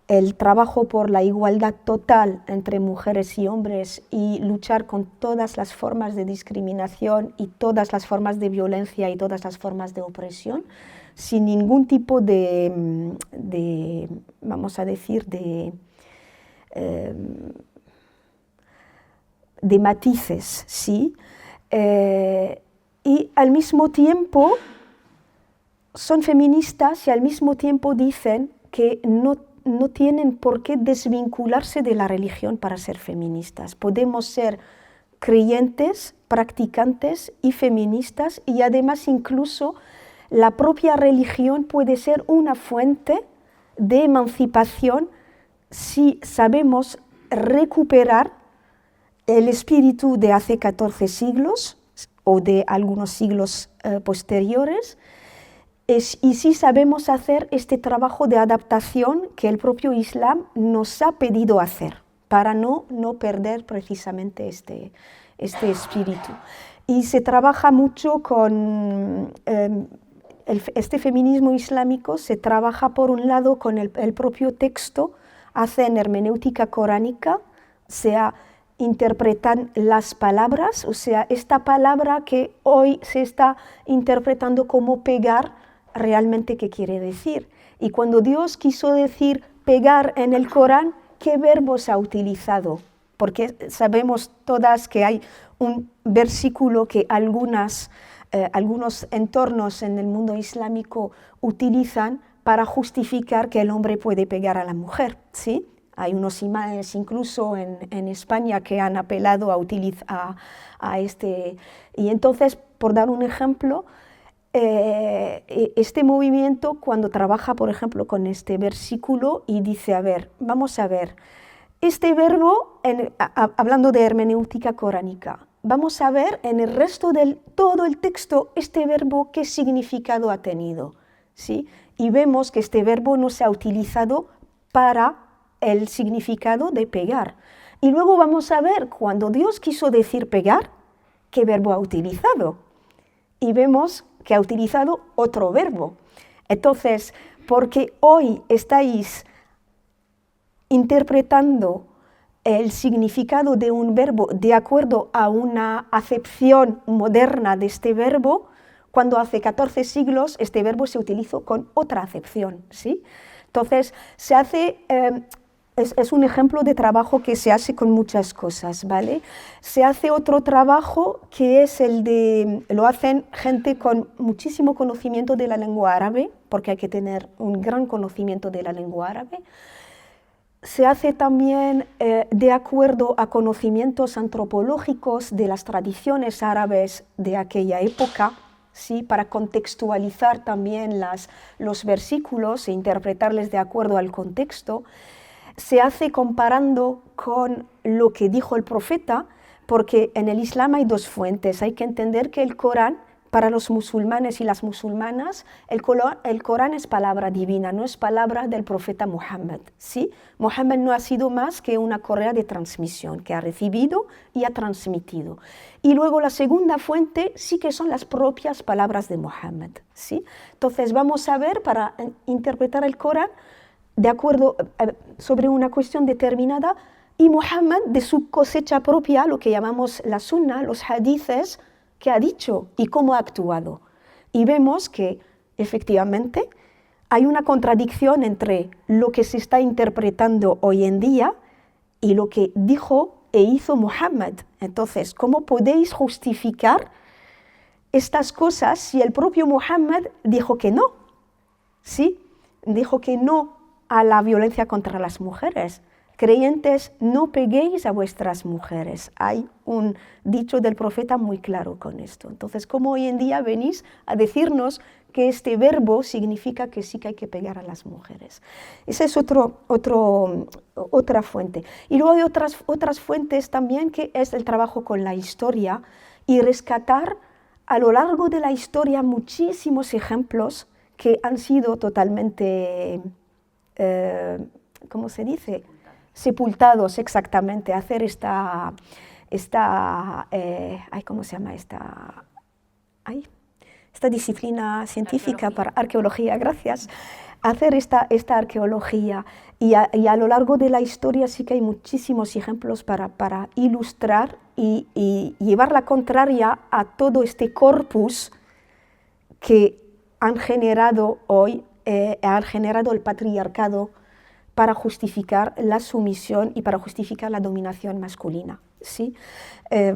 el trabajo por la igualdad total entre mujeres y hombres y luchar con todas las formas de discriminación y todas las formas de violencia y todas las formas de opresión, sin ningún tipo de vamos a decir, de matices, ¿sí? Y al mismo tiempo son feministas y al mismo tiempo dicen que no tienen por qué desvincularse de la religión para ser feministas. Podemos ser creyentes, practicantes y feministas, y además incluso la propia religión puede ser una fuente de emancipación si sabemos recuperar el espíritu de hace 14 siglos o de algunos siglos posteriores, y si sabemos hacer este trabajo de adaptación que el propio Islam nos ha pedido hacer para no perder precisamente este espíritu. Y se trabaja mucho con este feminismo islámico, se trabaja por un lado con el propio texto, hacen hermenéutica coránica, interpretan las palabras, o sea, esta palabra que hoy se está interpretando como pegar, realmente qué quiere decir. Y cuando Dios quiso decir pegar en el Corán, ¿qué verbos ha utilizado? Porque sabemos todas que hay un versículo que algunos entornos en el mundo islámico utilizan para justificar que el hombre puede pegar a la mujer, ¿sí? Hay unos imanes incluso en España que han apelado a este. Y entonces, por dar un ejemplo, este movimiento cuando trabaja, por ejemplo, con este versículo y dice, a ver, vamos a ver, este verbo, hablando de hermenéutica coránica, vamos a ver en el resto de todo el texto este verbo qué significado ha tenido, ¿sí? Y vemos que este verbo no se ha utilizado para el significado de pegar. Y luego vamos a ver, cuando Dios quiso decir pegar, qué verbo ha utilizado. Y vemos que ha utilizado otro verbo. Entonces, porque hoy estáis interpretando el significado de un verbo de acuerdo a una acepción moderna de este verbo, cuando hace 14 siglos este verbo se utilizó con otra acepción, ¿sí? Entonces, se hace... Es un ejemplo de trabajo que se hace con muchas cosas, ¿vale? Se hace otro trabajo que es el de... Lo hacen gente con muchísimo conocimiento de la lengua árabe, porque hay que tener un gran conocimiento de la lengua árabe. Se hace también de acuerdo a conocimientos antropológicos de las tradiciones árabes de aquella época, ¿sí? Para contextualizar también los versículos e interpretarles de acuerdo al contexto. Se hace comparando con lo que dijo el profeta, porque en el Islam hay dos fuentes. Hay que entender que el Corán, para los musulmanes y las musulmanas, el Corán es palabra divina, no es palabra del profeta Muhammad, ¿sí? Muhammad no ha sido más que una correa de transmisión que ha recibido y ha transmitido. Y luego la segunda fuente sí que son las propias palabras de Muhammad, ¿sí? Entonces vamos a ver, para interpretar el Corán, de acuerdo sobre una cuestión determinada, y Muhammad de su cosecha propia, lo que llamamos la sunna, los hadices, que ha dicho y cómo ha actuado. Y vemos que efectivamente hay una contradicción entre lo que se está interpretando hoy en día y lo que dijo e hizo Muhammad. Entonces, ¿cómo podéis justificar estas cosas si el propio Muhammad dijo que no? ¿Sí? Dijo que no a la violencia contra las mujeres. Creyentes, no peguéis a vuestras mujeres. Hay un dicho del profeta muy claro con esto. Entonces, ¿cómo hoy en día venís a decirnos que este verbo significa que sí que hay que pegar a las mujeres? Esa es otra fuente. Y luego hay otras fuentes también, que es el trabajo con la historia y rescatar a lo largo de la historia muchísimos ejemplos que han sido totalmente... ¿cómo se dice? Sepultados, exactamente, hacer ¿cómo se llama esta disciplina científica para arqueología? Gracias. Hacer esta arqueología y a lo largo de la historia sí que hay muchísimos ejemplos para ilustrar y llevar la contraria a todo este corpus que han generado hoy, han generado el patriarcado para justificar la sumisión y para justificar la dominación masculina, ¿sí?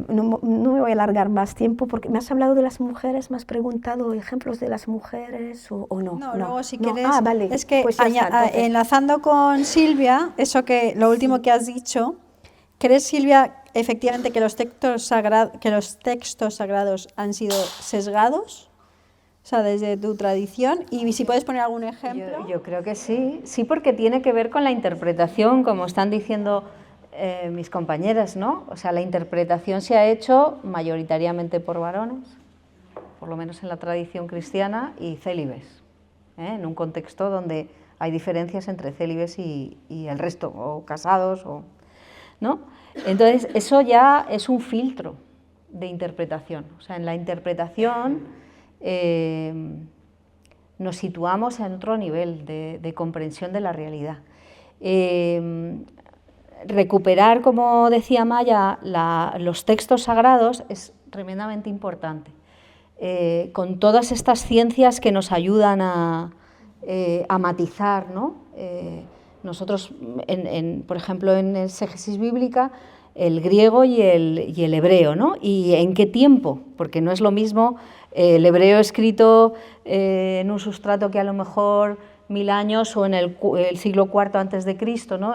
No me voy a alargar más tiempo porque me has hablado de las mujeres, me has preguntado ejemplos de las mujeres o no. No, luego si quieres, vale, es que pues ya está, enlazando con Silvia, lo último que has dicho, ¿crees, Silvia, efectivamente que los textos sagrados han sido sesgados? O sea, desde tu tradición, y si puedes poner algún ejemplo. Yo creo que sí, porque tiene que ver con la interpretación, como están diciendo mis compañeras, ¿no? O sea, la interpretación se ha hecho mayoritariamente por varones, por lo menos en la tradición cristiana, y célibes, en un contexto donde hay diferencias entre célibes y el resto, o casados, ¿no? Entonces, eso ya es un filtro de interpretación. O sea, en la interpretación nos situamos en otro nivel de comprensión de la realidad. Recuperar, como decía Maya, los textos sagrados es tremendamente importante, con todas estas ciencias que nos ayudan a matizar, ¿no? Nosotros, por ejemplo, en exégesis bíblica, el griego y el hebreo, ¿no? ¿Y en qué tiempo? Porque no es lo mismo el hebreo escrito en un sustrato que a lo mejor 1000 años o en el siglo IV antes de Cristo, ¿no?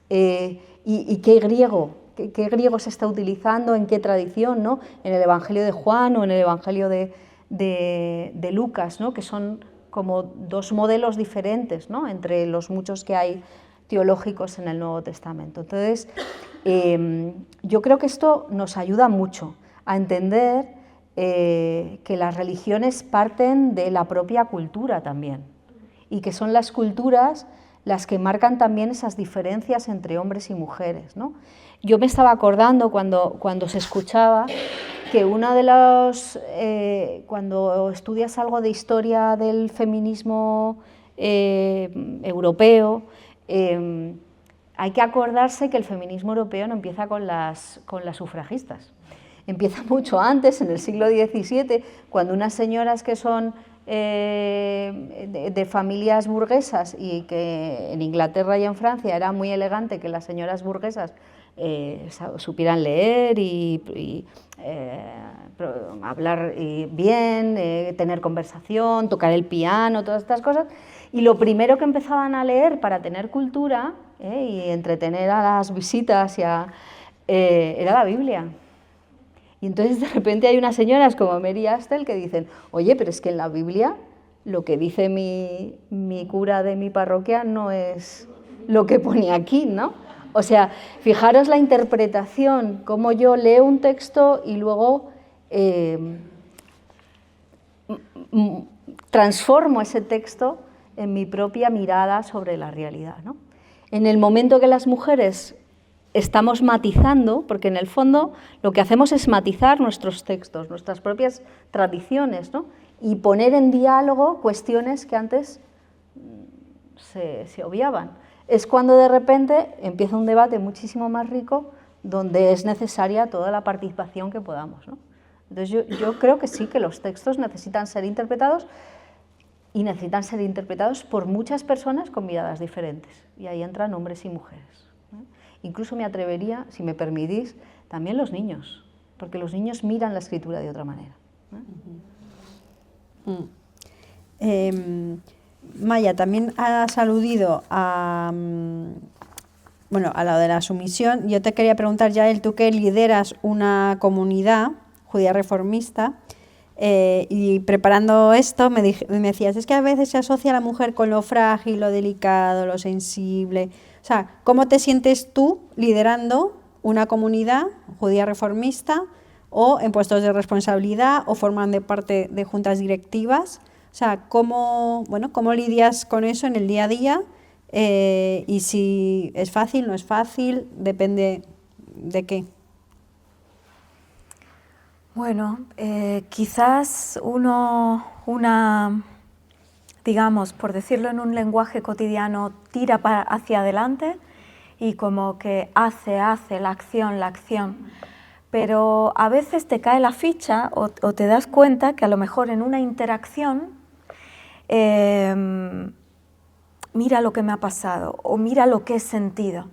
¿Y qué griego? ¿Qué griego se está utilizando? ¿En qué tradición? ¿No? ¿En el Evangelio de Juan o en el Evangelio de de Lucas, ¿no? Que son como dos modelos diferentes, ¿no? Entre los muchos que hay teológicos en el Nuevo Testamento. Entonces, yo creo que esto nos ayuda mucho a entender que las religiones parten de la propia cultura también, y que son las culturas las que marcan también esas diferencias entre hombres y mujeres, ¿no? Yo me estaba acordando cuando se escuchaba que uno de los, cuando estudias algo de historia del feminismo europeo, hay que acordarse que el feminismo europeo no empieza con las sufragistas. Empieza mucho antes, en el siglo XVII, cuando unas señoras que son de familias burguesas, y que en Inglaterra y en Francia era muy elegante que las señoras burguesas supieran leer y hablar bien, tener conversación, tocar el piano, todas estas cosas, y lo primero que empezaban a leer para tener cultura y entretener a las visitas era la Biblia. Y entonces de repente hay unas señoras como Mary Astle que dicen, oye, pero es que en la Biblia lo que dice mi cura de mi parroquia no es lo que pone aquí, ¿no? O sea, fijaros la interpretación, cómo yo leo un texto y luego transformo ese texto en mi propia mirada sobre la realidad, ¿no? En el momento que las mujeres estamos matizando, porque en el fondo lo que hacemos es matizar nuestros textos, nuestras propias tradiciones, ¿no? Y poner en diálogo cuestiones que antes se obviaban. Es cuando de repente empieza un debate muchísimo más rico, donde es necesaria toda la participación que podamos, ¿no? Entonces yo creo que sí, que los textos necesitan ser interpretados, y necesitan ser interpretados por muchas personas con miradas diferentes, y ahí entran hombres y mujeres. Incluso me atrevería, si me permitís, también los niños, porque los niños miran la escritura de otra manera. Maya, también has aludido a lo de la sumisión. Yo te quería preguntar, Yael, tú que lideras una comunidad judía reformista, y preparando esto me decías, es que a veces se asocia a la mujer con lo frágil, lo delicado, lo sensible. O sea, ¿cómo te sientes tú liderando una comunidad judía reformista, o en puestos de responsabilidad, o formando parte de juntas directivas? O sea, ¿cómo lidias con eso en el día a día? Y si es fácil, no es fácil, depende de qué. Bueno, quizás digamos, por decirlo en un lenguaje cotidiano, tira hacia adelante y como que hace la acción. Pero a veces te cae la ficha o te das cuenta que a lo mejor en una interacción, mira lo que me ha pasado o mira lo que he sentido.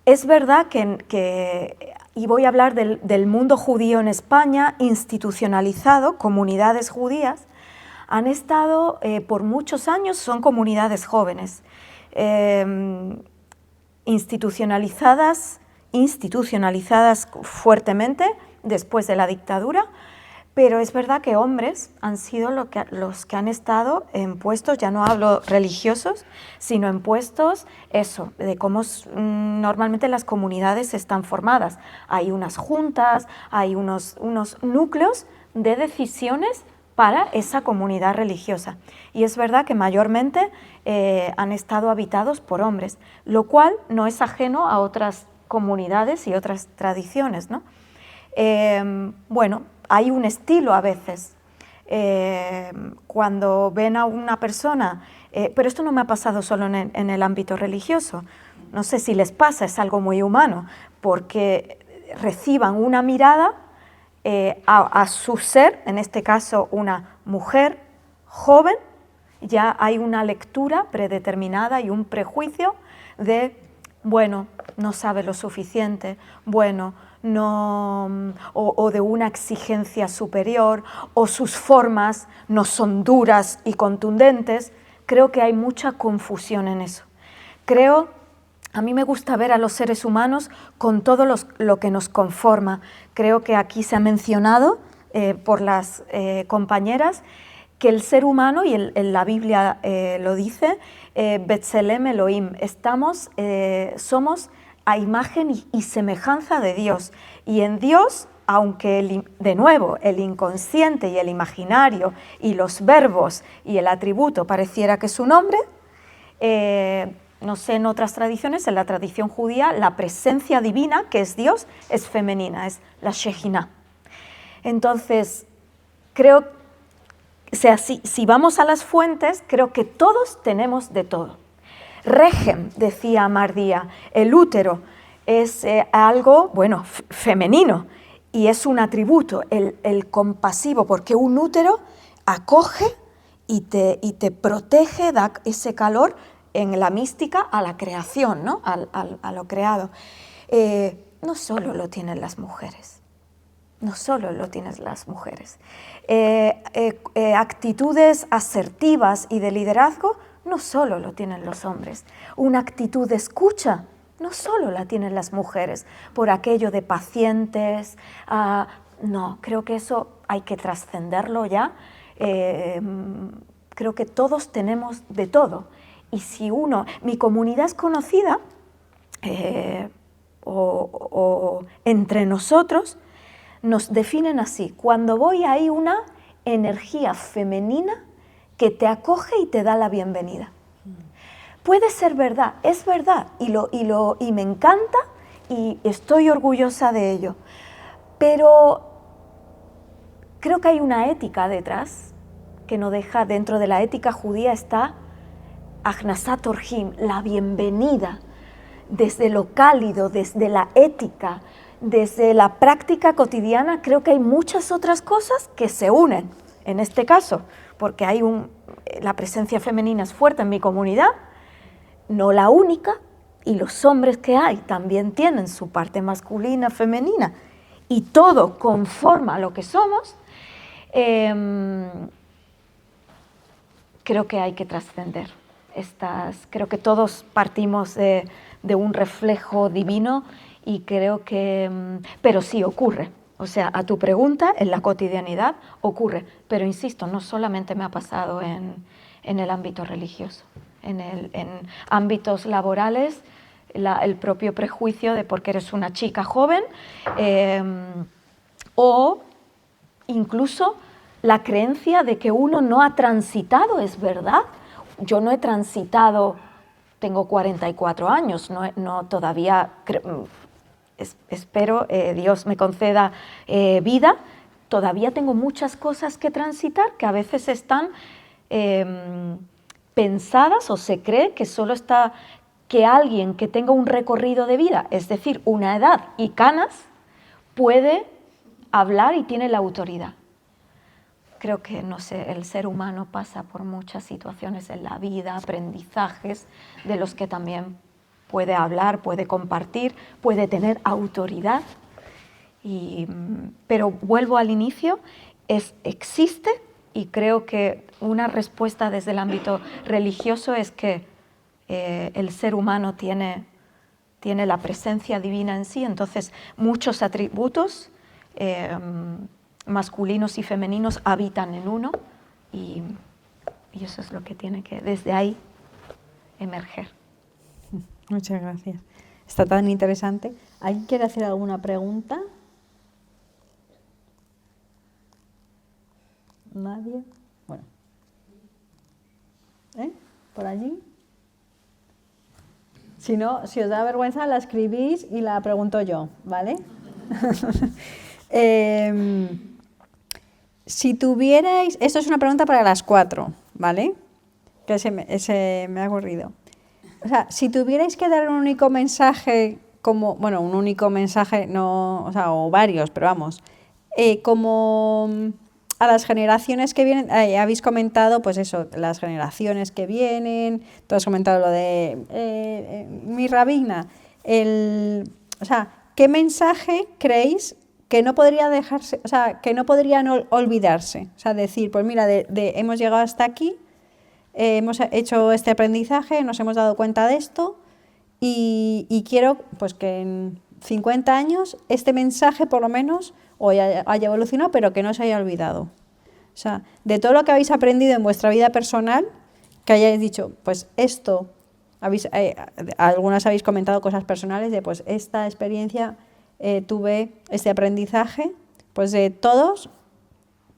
Es verdad que y voy a hablar del mundo judío en España, institucionalizado, comunidades judías, han estado por muchos años, son comunidades jóvenes, institucionalizadas fuertemente después de la dictadura, pero es verdad que hombres han sido los que han estado en puestos, ya no hablo religiosos, sino en puestos, de cómo normalmente las comunidades están formadas. Hay unas juntas, hay unos núcleos de decisiones para esa comunidad religiosa. Y es verdad que mayormente han estado habitados por hombres, lo cual no es ajeno a otras comunidades y otras tradiciones, ¿no? Hay un estilo a veces, cuando ven a una persona, pero esto no me ha pasado solo en el ámbito religioso, no sé si les pasa, es algo muy humano, porque reciban una mirada a su ser, en este caso una mujer joven, ya hay una lectura predeterminada y un prejuicio de, no sabe lo suficiente, o de una exigencia superior, o sus formas no son duras y contundentes. Creo que hay mucha confusión en eso. Creo A mí me gusta ver a los seres humanos con todo lo que nos conforma. Creo que aquí se ha mencionado por las compañeras que el ser humano, y en la Biblia lo dice, Betselem Elohim, somos a imagen y semejanza de Dios. Y en Dios, aunque de nuevo el inconsciente y el imaginario y los verbos y el atributo pareciera que es un hombre, no sé en otras tradiciones, en la tradición judía, la presencia divina, que es Dios, es femenina, es la Shejinah. Entonces, creo, o sea, si vamos a las fuentes, creo que todos tenemos de todo. Regem, decía Mardía, el útero es algo, bueno, femenino, y es un atributo, el compasivo, porque un útero acoge y te protege, da ese calor en la mística a la creación, ¿no? a lo creado. No solo lo tienen las mujeres, no solo lo tienen las mujeres. Actitudes asertivas y de liderazgo no solo lo tienen los hombres. Una actitud de escucha no solo la tienen las mujeres, por aquello de pacientes. No, creo que eso hay que trascenderlo ya. Creo que todos tenemos de todo. Y si mi comunidad es conocida, o entre nosotros, nos definen así: cuando voy hay una energía femenina que te acoge y te da la bienvenida. Puede ser verdad, es verdad, y me encanta y estoy orgullosa de ello, pero creo que hay una ética detrás que no deja. Dentro de la ética judía está Achnasat Orhim, la bienvenida, desde lo cálido, desde la ética, desde la práctica cotidiana. Creo que hay muchas otras cosas que se unen, en este caso, porque la presencia femenina es fuerte en mi comunidad, no la única, y los hombres que hay también tienen su parte masculina, femenina, y todo conforma lo que somos. Creo que hay que trascender. Creo que todos partimos de un reflejo divino y creo que, pero sí ocurre. O sea, a tu pregunta, en la cotidianidad ocurre, pero insisto, no solamente me ha pasado en el ámbito religioso, en ámbitos laborales, el propio prejuicio de porque eres una chica joven, o incluso la creencia de que uno no ha transitado, es verdad. Yo no he transitado, tengo 44 años, no todavía, espero Dios me conceda vida, todavía tengo muchas cosas que transitar que a veces están pensadas, o se cree que solo está que alguien que tenga un recorrido de vida, es decir, una edad y canas, puede hablar y tiene la autoridad. Creo que, no sé, el ser humano pasa por muchas situaciones en la vida, aprendizajes de los que también puede hablar, puede compartir, puede tener autoridad. Pero vuelvo al inicio, existe, y creo que una respuesta desde el ámbito religioso es que el ser humano tiene la presencia divina en sí, entonces muchos atributos masculinos y femeninos habitan en uno, y eso es lo que tiene que desde ahí emerger. Muchas gracias. Está tan interesante. ¿Alguien quiere hacer alguna pregunta? ¿Nadie? Bueno. ¿Por allí? Si no, si os da vergüenza, la escribís y la pregunto yo, ¿vale? Si tuvierais... Esto es una pregunta para las 4, ¿vale? Que se me ha ocurrido. O sea, si tuvierais que dar un único mensaje, un único mensaje, no, o varios, pero vamos, como a las generaciones que vienen, habéis comentado, pues eso, las generaciones que vienen, tú has comentado lo de mi rabina, ¿qué mensaje creéis que no podría dejarse, que no podrían olvidarse? O sea, decir, pues mira, hemos llegado hasta aquí, hemos hecho este aprendizaje, nos hemos dado cuenta de esto, y quiero pues, que en 50 años este mensaje por lo menos haya evolucionado, pero que no se haya olvidado. O sea, de todo lo que habéis aprendido en vuestra vida personal, que hayáis dicho, pues esto, algunas habéis comentado cosas personales de pues esta experiencia, tuve este aprendizaje, pues de todos,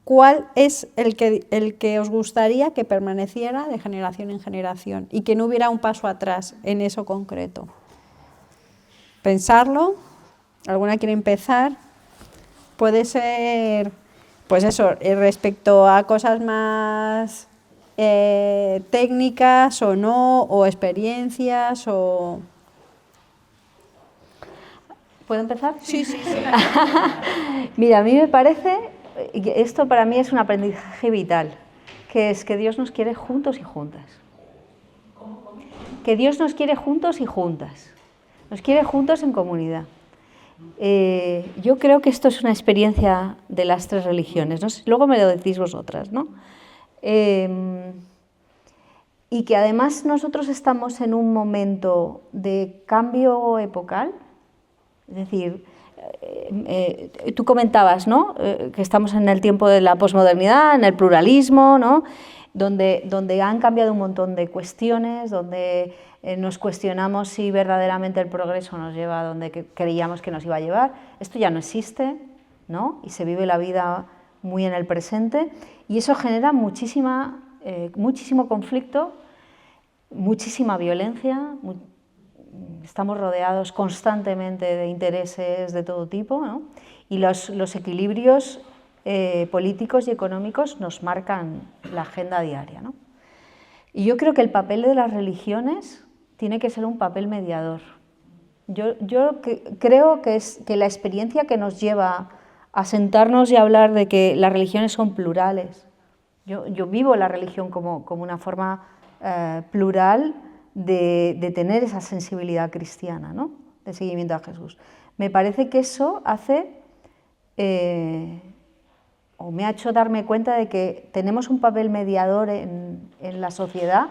¿cuál es el que os gustaría que permaneciera de generación en generación y que no hubiera un paso atrás en eso concreto? Pensarlo, ¿alguna quiere empezar? Puede ser, pues eso, respecto a cosas más técnicas o no, o experiencias, o... ¿Puedo empezar? Sí, sí, sí. Mira, a mí me parece, esto para mí es un aprendizaje vital, que es que Dios nos quiere juntos y juntas. Que Dios nos quiere juntos y juntas. Nos quiere juntos en comunidad. Yo creo que esto es una experiencia de las tres religiones, ¿no? Luego me lo decís vosotras, ¿no? Y que además nosotros estamos en un momento de cambio epocal, es decir, tú comentabas, ¿no? Que estamos en el tiempo de la posmodernidad, en el pluralismo, ¿no? Donde han cambiado un montón de cuestiones, donde nos cuestionamos si verdaderamente el progreso nos lleva a donde creíamos que nos iba a llevar. Esto ya no existe, ¿no? Y se vive la vida muy en el presente, y eso genera muchísimo conflicto, muchísima violencia. Estamos rodeados constantemente de intereses de todo tipo, ¿no? Y los equilibrios políticos y económicos nos marcan la agenda diaria, ¿no? Y yo creo que el papel de las religiones tiene que ser un papel mediador. Yo creo que la experiencia que nos lleva a sentarnos y a hablar de que las religiones son plurales. Yo vivo la religión como una forma plural de tener esa sensibilidad cristiana, ¿no? De seguimiento a Jesús. Me parece que eso hace, o me ha hecho darme cuenta de que tenemos un papel mediador en la sociedad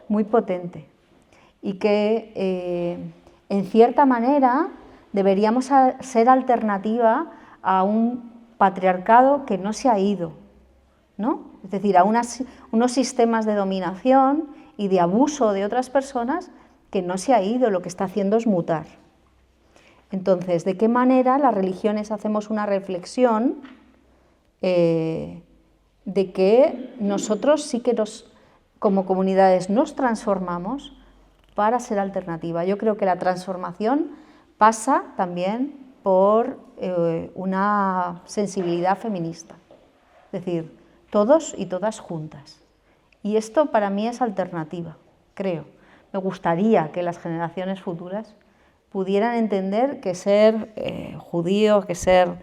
muy potente, y que en cierta manera deberíamos ser alternativa a un patriarcado que no se ha ido, ¿no? Es decir, a unos sistemas de dominación y de abuso de otras personas que no se ha ido, lo que está haciendo es mutar. Entonces, ¿de qué manera las religiones hacemos una reflexión de que nosotros sí que como comunidades nos transformamos para ser alternativa? Yo creo que la transformación pasa también por una sensibilidad feminista, es decir, todos y todas juntas. Y esto para mí es alternativa, creo. Me gustaría que las generaciones futuras pudieran entender que ser judío, que ser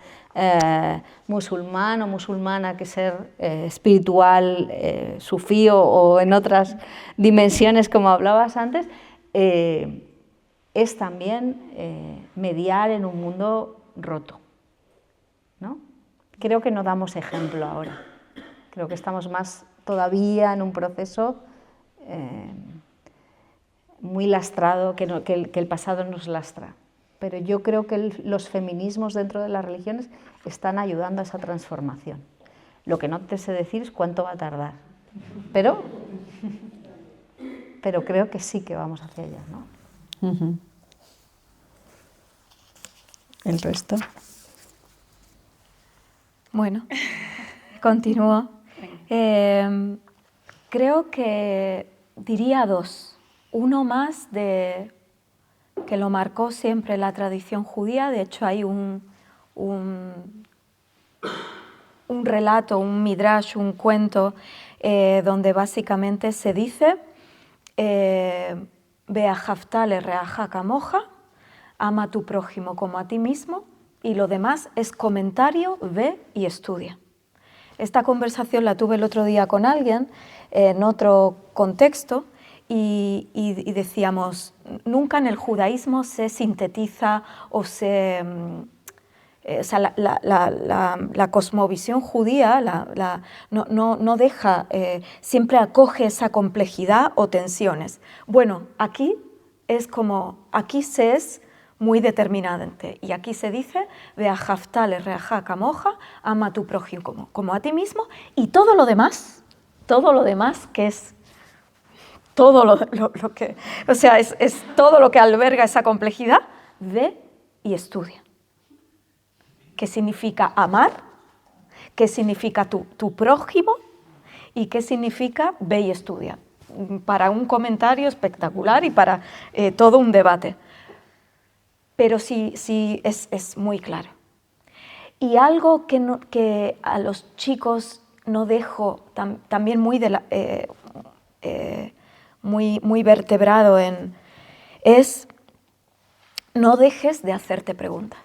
musulmán o musulmana, que ser espiritual, sufí o en otras dimensiones como hablabas antes, es también mediar en un mundo roto, ¿no? Creo que no damos ejemplo ahora. Creo que estamos más todavía en un proceso muy lastrado, que el pasado nos lastra. Pero yo creo que los feminismos dentro de las religiones están ayudando a esa transformación. Lo que no te sé decir es cuánto va a tardar. Pero creo que sí que vamos hacia allá, ¿no? Uh-huh. ¿El resto? Bueno, continúo. Creo que diría dos. Uno más que lo marcó siempre la tradición judía. De hecho, hay un relato, un midrash, un cuento, donde básicamente se dice Ve'ahavta lereaja kamoja, ama a tu prójimo como a ti mismo, y lo demás es comentario, ve y estudia. Esta conversación la tuve el otro día con alguien en otro contexto, y decíamos, nunca en el judaísmo se sintetiza o sea, la cosmovisión judía no deja, siempre acoge esa complejidad o tensiones. Bueno, aquí es como, aquí se es muy determinante, y aquí se dice, ve'ahavta lereaja kamoja, ama a tu prójimo como a ti mismo, y todo lo demás, que es todo lo que, o sea, es todo lo que alberga esa complejidad, ve y estudia. ¿Qué significa amar? ¿Qué significa tu prójimo? ¿Y qué significa ve y estudia? Para un comentario espectacular y para todo un debate. Pero sí es muy claro. Y algo que a los chicos no dejo también muy, muy vertebrado es no dejes de hacerte preguntas.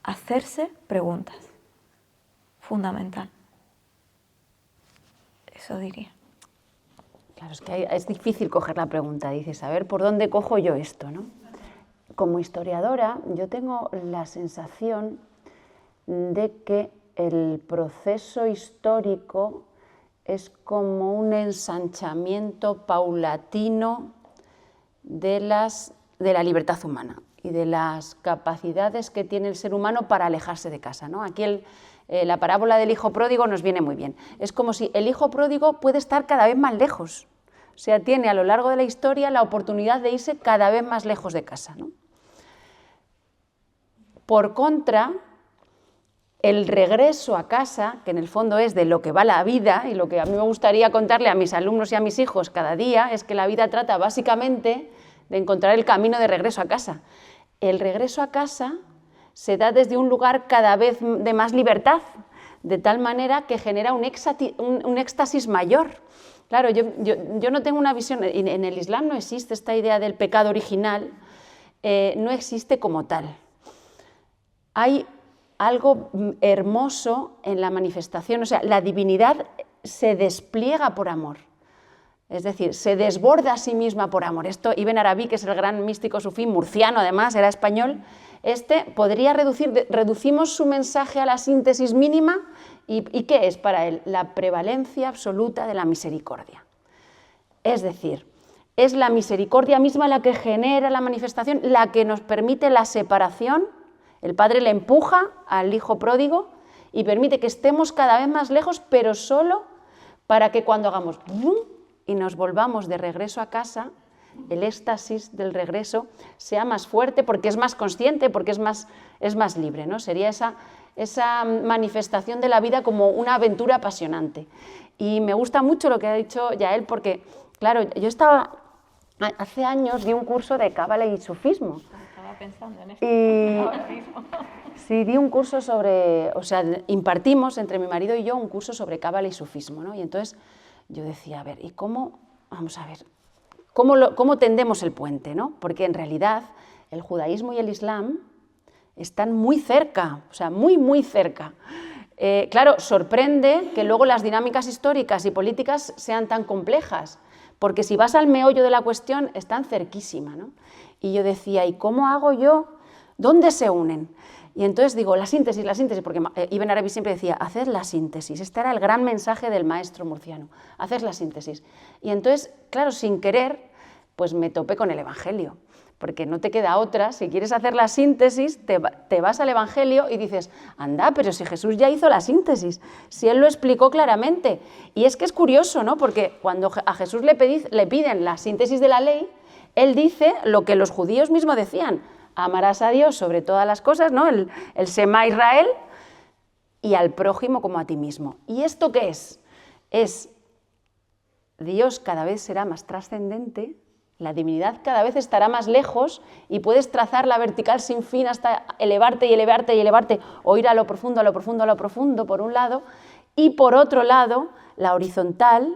Hacerse preguntas. Fundamental. Eso diría. Claro, es que es difícil coger la pregunta, dices, a ver, ¿por dónde cojo yo esto, no? Como historiadora, yo tengo la sensación de que el proceso histórico es como un ensanchamiento paulatino de la libertad humana y de las capacidades que tiene el ser humano para alejarse de casa, ¿no? Aquí la parábola del hijo pródigo nos viene muy bien. Es como si el hijo pródigo puede estar cada vez más lejos, o sea, tiene a lo largo de la historia la oportunidad de irse cada vez más lejos de casa, ¿no? Por contra, el regreso a casa, que en el fondo es de lo que va la vida, y lo que a mí me gustaría contarle a mis alumnos y a mis hijos cada día, es que la vida trata básicamente de encontrar el camino de regreso a casa. El regreso a casa se da desde un lugar cada vez de más libertad, de tal manera que genera un éxtasis mayor. Claro, yo no tengo una visión, en el Islam no existe esta idea del pecado original, no existe como tal. Hay algo hermoso en la manifestación, o sea, la divinidad se despliega por amor, es decir, se desborda a sí misma por amor. Esto, Ibn Arabi, que es el gran místico sufí murciano, además, era español, podría reducimos su mensaje a la síntesis mínima, ¿y qué es para él? La prevalencia absoluta de la misericordia. Es decir, es la misericordia misma la que genera la manifestación, la que nos permite la separación. El padre le empuja al hijo pródigo y permite que estemos cada vez más lejos, pero solo para que cuando hagamos ¡bum! Y nos volvamos de regreso a casa, el éxtasis del regreso sea más fuerte porque es más consciente, porque es más libre, ¿no? Sería esa manifestación de la vida como una aventura apasionante. Y me gusta mucho lo que ha dicho Yael porque, claro, yo hace años di un curso de cábala y sufismo. Pensando en esto. Sí, di un curso impartimos entre mi marido y yo un curso sobre cábala y sufismo, ¿no? Y entonces yo decía, a ver, ¿y cómo tendemos el puente, ¿no? Porque en realidad el judaísmo y el islam están muy cerca, o sea, muy, muy cerca. Claro, sorprende que luego las dinámicas históricas y políticas sean tan complejas, porque si vas al meollo de la cuestión, están cerquísima, ¿no? Y yo decía, ¿y cómo hago yo? ¿Dónde se unen? Y entonces digo, la síntesis, porque Ibn Arabi siempre decía, haced la síntesis. Este era el gran mensaje del maestro murciano, haced la síntesis. Y entonces, claro, sin querer, pues me topé con el Evangelio, porque no te queda otra. Si quieres hacer la síntesis, te vas al Evangelio y dices, anda, pero si Jesús ya hizo la síntesis, si Él lo explicó claramente. Y es que es curioso, ¿no? Porque cuando a Jesús le piden la síntesis de la ley, Él dice lo que los judíos mismos decían, amarás a Dios sobre todas las cosas, ¿no? El Shema Israel, y al prójimo como a ti mismo. ¿Y esto qué es? Es Dios cada vez será más trascendente, la divinidad cada vez estará más lejos y puedes trazar la vertical sin fin hasta elevarte y elevarte y elevarte, o ir a lo profundo, a lo profundo, a lo profundo, por un lado, y por otro lado, la horizontal,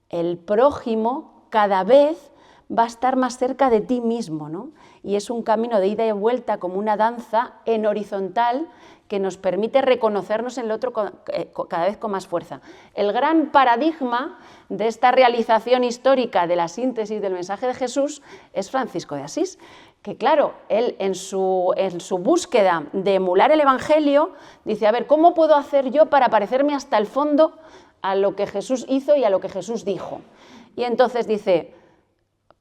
el prójimo, cada vez va a estar más cerca de ti mismo, ¿no? Y es un camino de ida y vuelta como una danza en horizontal que nos permite reconocernos en el otro cada vez con más fuerza. El gran paradigma de esta realización histórica de la síntesis del mensaje de Jesús es Francisco de Asís, que claro, él en su búsqueda de emular el Evangelio dice, a ver, ¿cómo puedo hacer yo para parecerme hasta el fondo a lo que Jesús hizo y a lo que Jesús dijo? Y entonces dice,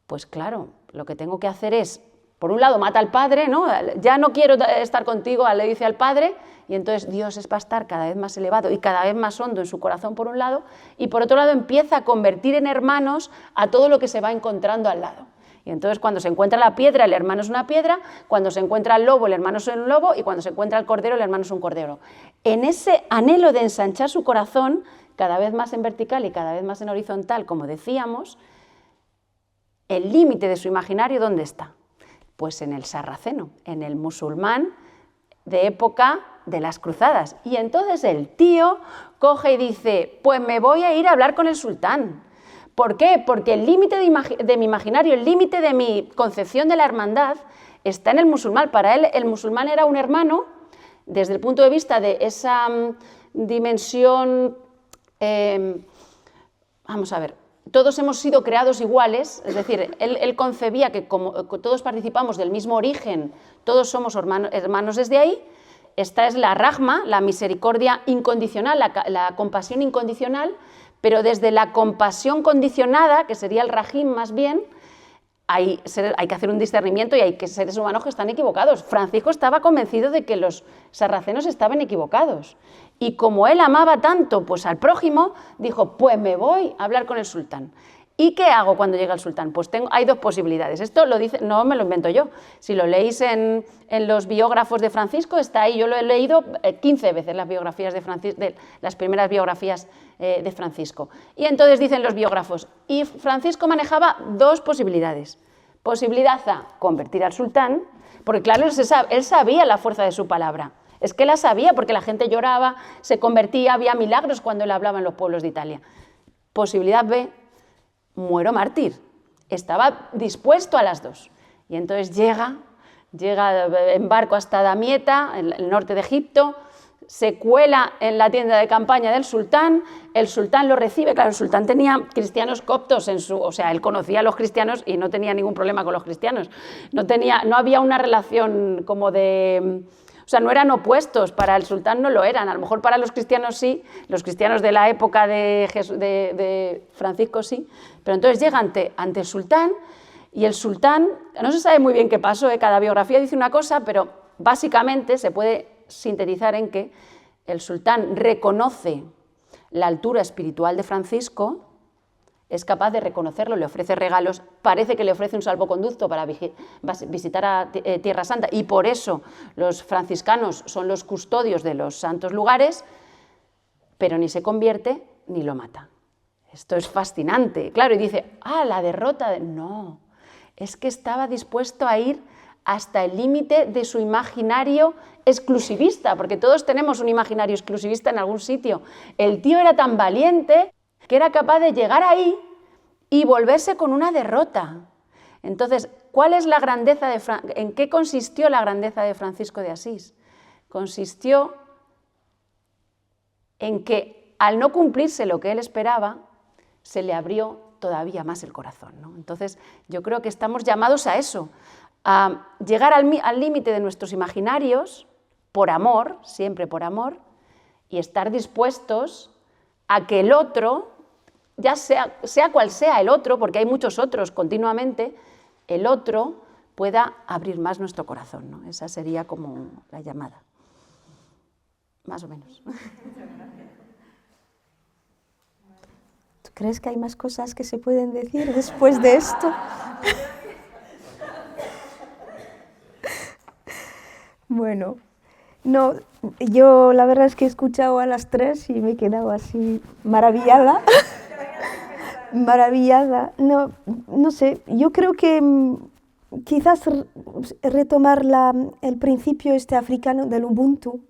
pues claro, lo que tengo que hacer es, por un lado, mata al padre, ¿no? Ya no quiero estar contigo, le dice al padre, y entonces Dios va a estar cada vez más elevado y cada vez más hondo en su corazón, por un lado, y por otro lado empieza a convertir en hermanos a todo lo que se va encontrando al lado. Y entonces cuando se encuentra la piedra, el hermano es una piedra, cuando se encuentra el lobo, el hermano es un lobo, y cuando se encuentra el cordero, el hermano es un cordero. En ese anhelo de ensanchar su corazón, cada vez más en vertical y cada vez más en horizontal, como decíamos, el límite de su imaginario, ¿dónde está? Pues en el sarraceno, en el musulmán de época de las cruzadas. Y entonces el tío coge y dice, pues me voy a ir a hablar con el sultán. ¿Por qué? Porque el límite de mi imaginario, el límite de mi concepción de la hermandad está en el musulmán. Para él el musulmán era un hermano desde el punto de vista de esa dimensión, vamos a ver, todos hemos sido creados iguales, es decir, él concebía que como todos participamos del mismo origen, todos somos hermanos desde ahí. Esta es la rahma, la misericordia incondicional, la compasión incondicional, pero desde la compasión condicionada, que sería el rajim más bien, hay que hacer un discernimiento y hay que seres humanos que están equivocados. Francisco estaba convencido de que los sarracenos estaban equivocados. Y como él amaba tanto pues, al prójimo, dijo, pues me voy a hablar con el sultán. ¿Y qué hago cuando llega el sultán? Pues hay dos posibilidades. Esto lo dice, no me lo invento yo. Si lo leéis en los biógrafos de Francisco, está ahí. Yo lo he leído 15 veces, las biografías las primeras biografías de Francisco. Y entonces dicen los biógrafos, y Francisco manejaba dos posibilidades. Posibilidad A, convertir al sultán, porque claro, él sabía la fuerza de su palabra. Es que la sabía porque la gente lloraba, se convertía, había milagros cuando él hablaba en los pueblos de Italia. Posibilidad B, muero mártir. Estaba dispuesto a las dos. Y entonces llega en barco hasta Damieta, en el norte de Egipto, se cuela en la tienda de campaña del sultán, el sultán lo recibe, claro, el sultán tenía cristianos coptos o sea, él conocía a los cristianos y no tenía ningún problema con los cristianos. No había una relación como de... O sea, no eran opuestos, para el sultán no lo eran, a lo mejor para los cristianos sí, los cristianos de la época de Francisco sí, pero entonces llega ante el sultán y el sultán, no se sabe muy bien qué pasó, cada biografía dice una cosa, pero básicamente se puede sintetizar en que el sultán reconoce la altura espiritual de Francisco, es capaz de reconocerlo, le ofrece regalos, parece que le ofrece un salvoconducto para visitar a Tierra Santa y por eso los franciscanos son los custodios de los santos lugares, pero ni se convierte ni lo mata. Esto es fascinante. Claro, y dice, la derrota, no, es que estaba dispuesto a ir hasta el límite de su imaginario exclusivista, porque todos tenemos un imaginario exclusivista en algún sitio. El tío era tan valiente que era capaz de llegar ahí y volverse con una derrota. Entonces, ¿cuál es la grandeza ¿en qué consistió la grandeza de Francisco de Asís? Consistió en que al no cumplirse lo que él esperaba, se le abrió todavía más el corazón, ¿no? Entonces, yo creo que estamos llamados a eso, a llegar al límite de nuestros imaginarios, por amor, siempre por amor, y estar dispuestos a que el otro, ya sea cual sea el otro, porque hay muchos otros continuamente, el otro pueda abrir más nuestro corazón, ¿no? Esa sería como la llamada, más o menos. ¿Tú crees que hay más cosas que se pueden decir después de esto? Bueno, no, yo la verdad es que he escuchado a las tres y me he quedado así maravillada. Maravillada. No sé, yo creo que quizás retomar el principio africano del Ubuntu,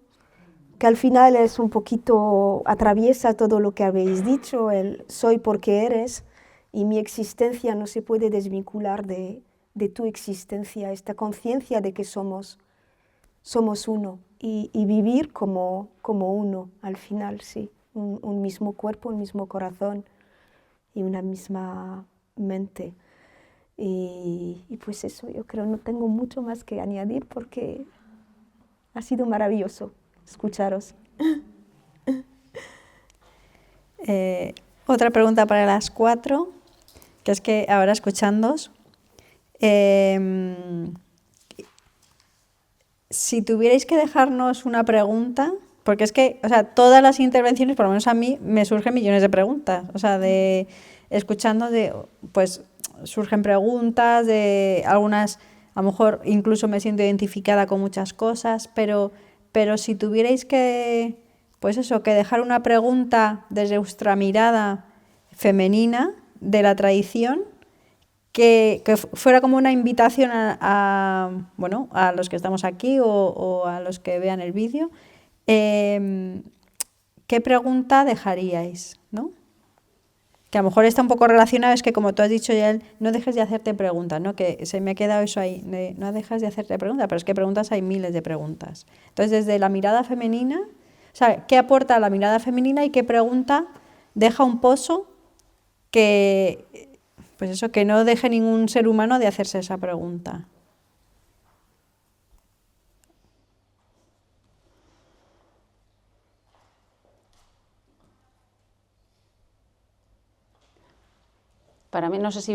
que al final es un poquito, atraviesa todo lo que habéis dicho, el soy porque eres, y mi existencia no se puede desvincular de tu existencia, esta conciencia de que somos uno, y vivir como uno, al final, sí, un mismo cuerpo, un mismo corazón y una misma mente. Y pues eso, yo creo, no tengo mucho más que añadir porque ha sido maravilloso escucharos. Otra pregunta para las cuatro, que es que ahora escuchándoos, Si tuvierais que dejarnos una pregunta, porque es que, o sea, todas las intervenciones, por lo menos a mí, me surgen millones de preguntas. O sea, escuchando, pues surgen preguntas, de algunas, a lo mejor incluso me siento identificada con muchas cosas, pero si tuvierais que, pues eso, que dejar una pregunta desde vuestra mirada femenina de la tradición, que fuera como una invitación bueno, a los que estamos aquí o a los que vean el vídeo, ¿qué pregunta dejaríais? ¿No? Que a lo mejor está un poco relacionado, es que como tú has dicho ya, no dejes de hacerte preguntas, ¿no? Que se me ha quedado eso ahí, no dejas de hacerte preguntas, pero es que preguntas hay miles de preguntas. Entonces, desde la mirada femenina, o sea, ¿qué aporta la mirada femenina y qué pregunta deja un pozo que, pues eso, que no deje ningún ser humano de hacerse esa pregunta? Para mí, no sé si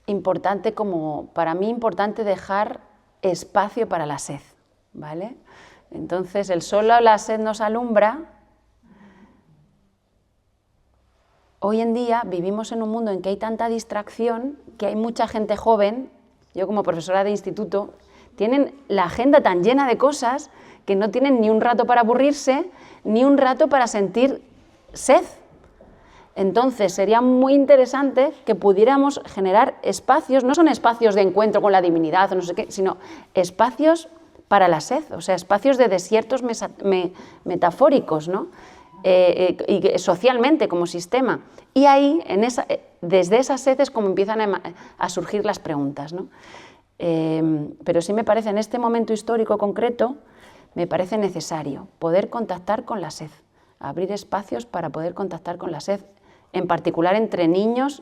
importante para mí importante dejar espacio para la sed, ¿vale? Entonces, el sol o la sed nos alumbra. Hoy en día vivimos en un mundo en que hay tanta distracción, que hay mucha gente joven, yo como profesora de instituto, tienen la agenda tan llena de cosas que no tienen ni un rato para aburrirse, ni un rato para sentir sed. Entonces sería muy interesante que pudiéramos generar espacios, no son espacios de encuentro con la divinidad o no sé qué, sino espacios para la sed, o sea, espacios de desiertos metafóricos, ¿no? Y socialmente como sistema. Y ahí, desde esas sed es como empiezan a surgir las preguntas, ¿no? Pero sí me parece, en este momento histórico concreto, me parece necesario poder contactar con la sed, abrir espacios para poder contactar con la sed, en particular entre niños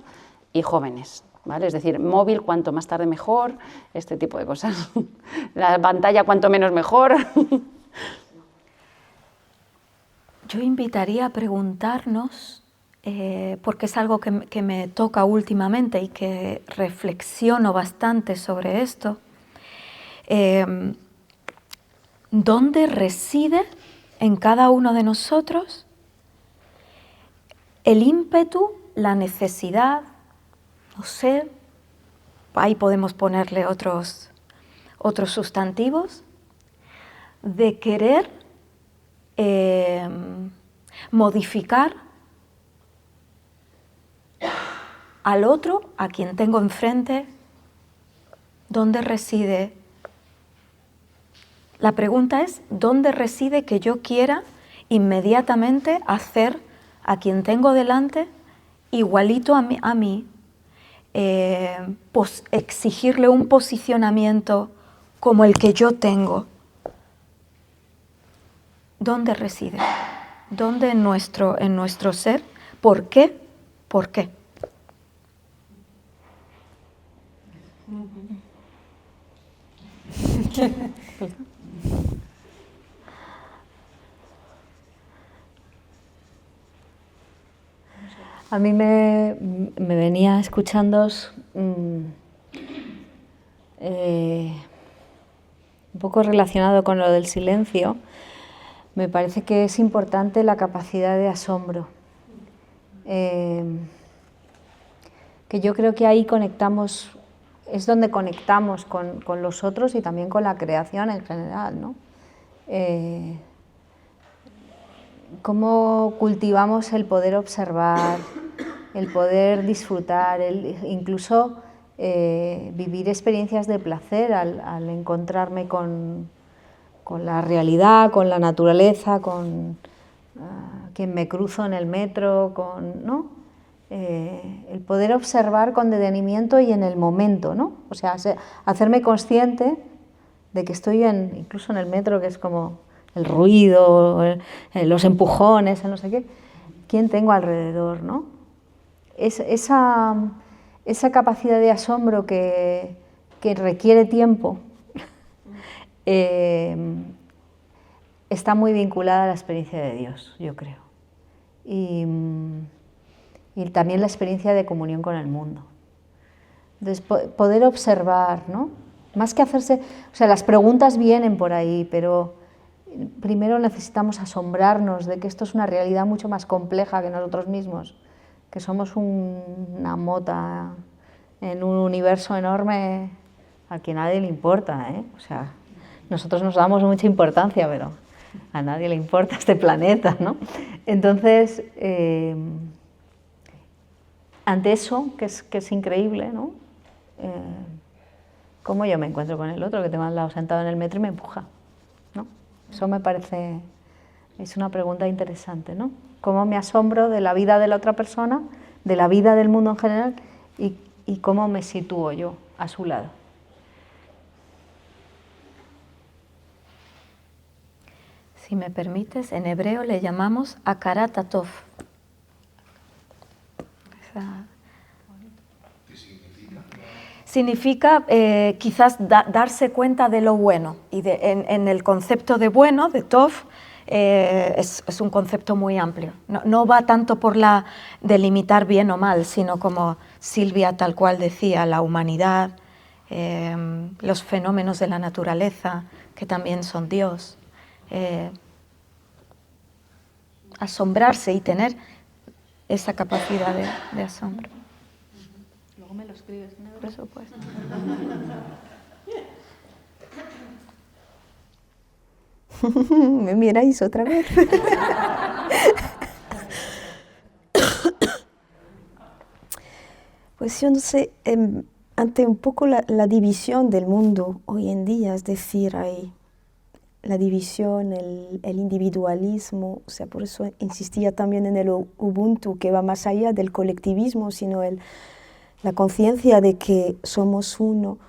y jóvenes, ¿vale? Es decir, móvil cuanto más tarde mejor, este tipo de cosas. La pantalla cuanto menos mejor. Yo invitaría a preguntarnos, porque es algo que me toca últimamente y que reflexiono bastante sobre esto, ¿dónde reside en cada uno de nosotros el ímpetu, la necesidad, no sé, ahí podemos ponerle otros sustantivos, de querer modificar al otro, a quien tengo enfrente? ¿Dónde reside? La pregunta es, ¿dónde reside que yo quiera inmediatamente hacer a quien tengo delante igualito a mí, exigirle un posicionamiento como el que yo tengo? ¿Dónde reside? ¿Dónde en nuestro ser? ¿Por qué? ¿Por qué? A mí me venía escuchando un poco relacionado con lo del silencio. Me parece que es importante la capacidad de asombro. Que yo creo que ahí conectamos, es donde conectamos con los otros y también con la creación en general, ¿no? Cómo cultivamos el poder observar, el poder disfrutar, incluso vivir experiencias de placer al encontrarme con la realidad, con la naturaleza, con quien me cruzo en el metro, ¿no? El poder observar con detenimiento y en el momento, ¿no? O sea, hacerme consciente de que estoy incluso en el metro, que es como el ruido, los empujones, el no sé qué, quién tengo alrededor, ¿no? Esa capacidad de asombro que requiere tiempo está muy vinculada a la experiencia de Dios, yo creo. Y también la experiencia de comunión con el mundo. poder observar, ¿no? Más que hacerse, o sea, las preguntas vienen por ahí, pero primero necesitamos asombrarnos de que esto es una realidad mucho más compleja que nosotros mismos, que somos una mota en un universo enorme al que a nadie le importa, ¿eh? O sea, nosotros nos damos mucha importancia, pero a nadie le importa este planeta, ¿no? Entonces, ante eso, que es increíble, ¿no? ¿Cómo yo me encuentro con el otro que tengo al lado sentado en el metro y me empuja? ¿No? Eso me parece, es una pregunta interesante, ¿no? ¿Cómo me asombro de la vida de la otra persona, de la vida del mundo en general y cómo me sitúo yo a su lado? Si me permites, en hebreo le llamamos akarat hatov. ¿Qué significa? Significa quizás darse cuenta de lo bueno. Y en el concepto de bueno, de tov, es un concepto muy amplio. No va tanto por la delimitar bien o mal, sino como Silvia tal cual decía, la humanidad, los fenómenos de la naturaleza, que también son Dios. Asombrarse y tener esa capacidad de asombro. Luego me lo escribes, ¿no? Por supuesto. ¿Me miráis otra vez? Pues yo no sé, ante un poco la división del mundo hoy en día, es decir, hay la división, el individualismo, o sea, por eso insistía también en el Ubuntu, que va más allá del colectivismo, sino la conciencia de que somos uno.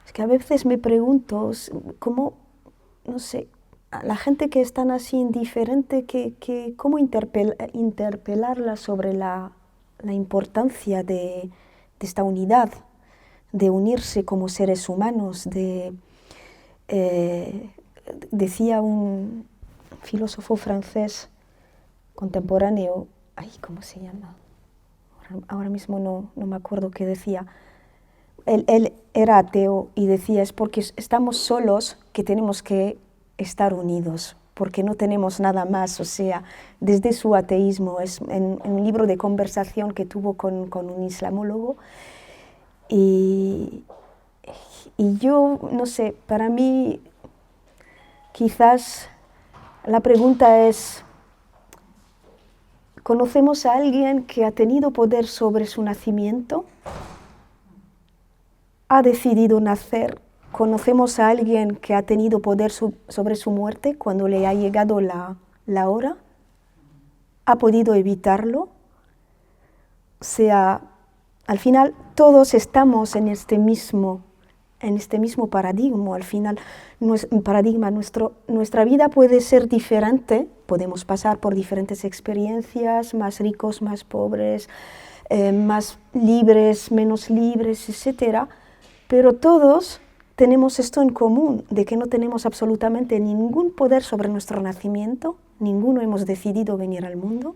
Es que a veces me pregunto, ¿cómo, no sé, a la gente que es tan así indiferente, cómo interpelarla sobre la importancia de esta unidad, de unirse como seres humanos, decía un filósofo francés contemporáneo, ¿cómo se llama? Ahora mismo no me acuerdo qué decía. Él era ateo y decía, es porque estamos solos que tenemos que estar unidos, porque no tenemos nada más. O sea, desde su ateísmo, es en un libro de conversación que tuvo con un islamólogo. Y yo, no sé, para mí quizás la pregunta es, ¿conocemos a alguien que ha tenido poder sobre su nacimiento? ¿Ha decidido nacer? ¿Conocemos a alguien que ha tenido poder sobre su muerte cuando le ha llegado la hora? ¿Ha podido evitarlo? O sea, al final todos estamos en este mismo paradigma. Al final, nuestra vida puede ser diferente, podemos pasar por diferentes experiencias, más ricos, más pobres, más libres, menos libres, etc. Pero todos tenemos esto en común, de que no tenemos absolutamente ningún poder sobre nuestro nacimiento, ninguno hemos decidido venir al mundo,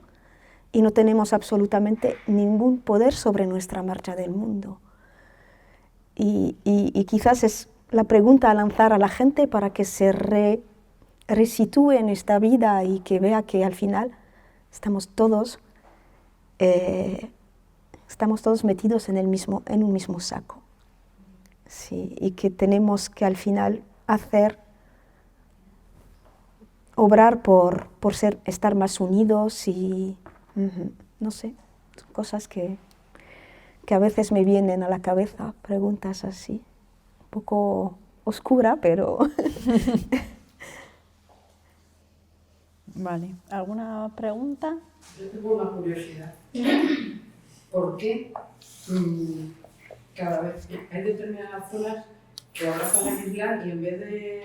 y no tenemos absolutamente ningún poder sobre nuestra marcha del mundo. Y quizás es la pregunta a lanzar a la gente para que se resitúe en esta vida y que vea que al final estamos todos metidos en un mismo saco. Sí, y que tenemos que al final obrar por estar más unidos y no sé, son cosas que a veces me vienen a la cabeza, preguntas así, un poco oscura, pero... Vale, ¿alguna pregunta? Yo tengo una curiosidad. ¿Por qué cada vez hay determinadas zonas que abrazan el Islam y en vez de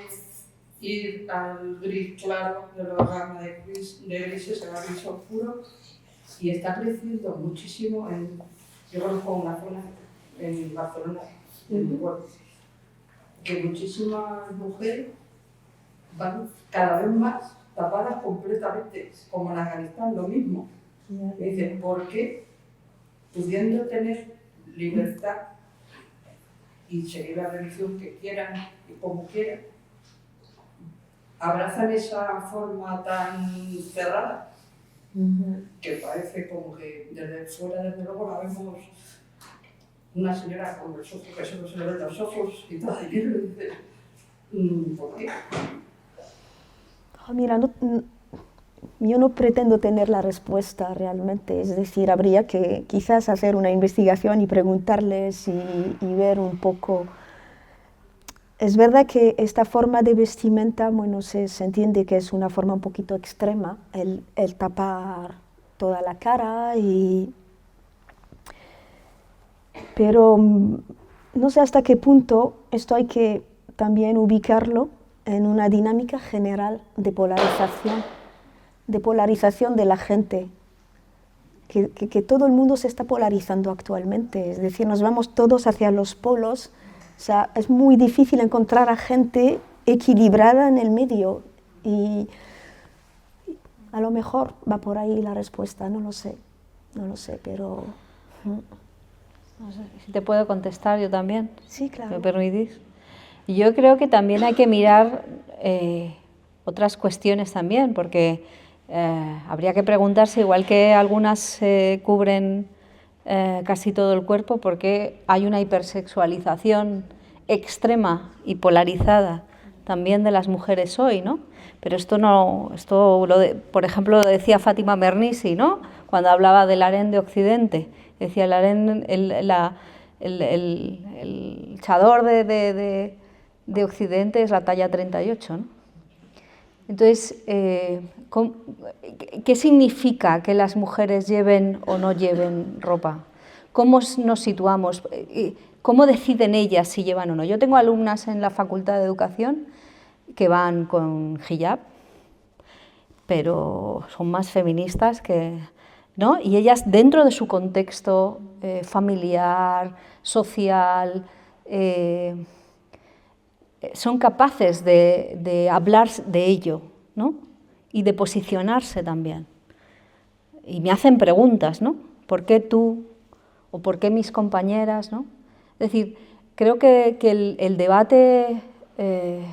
ir al gris claro de la gama de grises, se va al gris oscuro y está creciendo muchísimo yo conozco una zona en Barcelona, en mi pueblo, que muchísimas mujeres van cada vez más tapadas completamente, como en Afganistán, lo mismo. Me dicen, ¿por qué, pudiendo tener libertad y seguir la religión que quieran y como quieran, abrazan esa forma tan cerrada que parece como que desde fuera, desde luego, la vemos una señora con los ojos que solo se le ven los ojos y todo, y dice, ¿por qué? Mira, yo no pretendo tener la respuesta realmente, es decir, habría que quizás hacer una investigación y preguntarles y ver un poco. Es verdad que esta forma de vestimenta, bueno, se entiende que es una forma un poquito extrema, el tapar toda la cara, pero no sé hasta qué punto esto hay que también ubicarlo en una dinámica general de polarización de la gente, que todo el mundo se está polarizando actualmente, es decir, nos vamos todos hacia los polos. O sea, es muy difícil encontrar a gente equilibrada en el medio y a lo mejor va por ahí la respuesta, no lo sé, pero... No sé, si te puedo contestar yo también, Sí, claro. ¿me permitís? Yo creo que también hay que mirar otras cuestiones también, porque habría que preguntarse, igual que algunas cubren casi todo el cuerpo, por qué hay una hipersexualización extrema y polarizada también de las mujeres hoy, ¿no? Pero por ejemplo, lo decía Fátima Mernissi, ¿no? Cuando hablaba del harén de Occidente. Decía el harén, el chador de Occidente es la talla 38, ¿no? Entonces, ¿qué significa que las mujeres lleven o no lleven ropa? ¿Cómo nos situamos? ¿Cómo deciden ellas si llevan o no? Yo tengo alumnas en la Facultad de Educación que van con hijab, pero son más feministas que... ¿no? Y ellas, dentro de su contexto familiar, social, son capaces de hablar de ello, ¿no? Y de posicionarse también. Y me hacen preguntas, ¿no? ¿Por qué tú? ¿O por qué mis compañeras? ¿No? Es decir, creo que el debate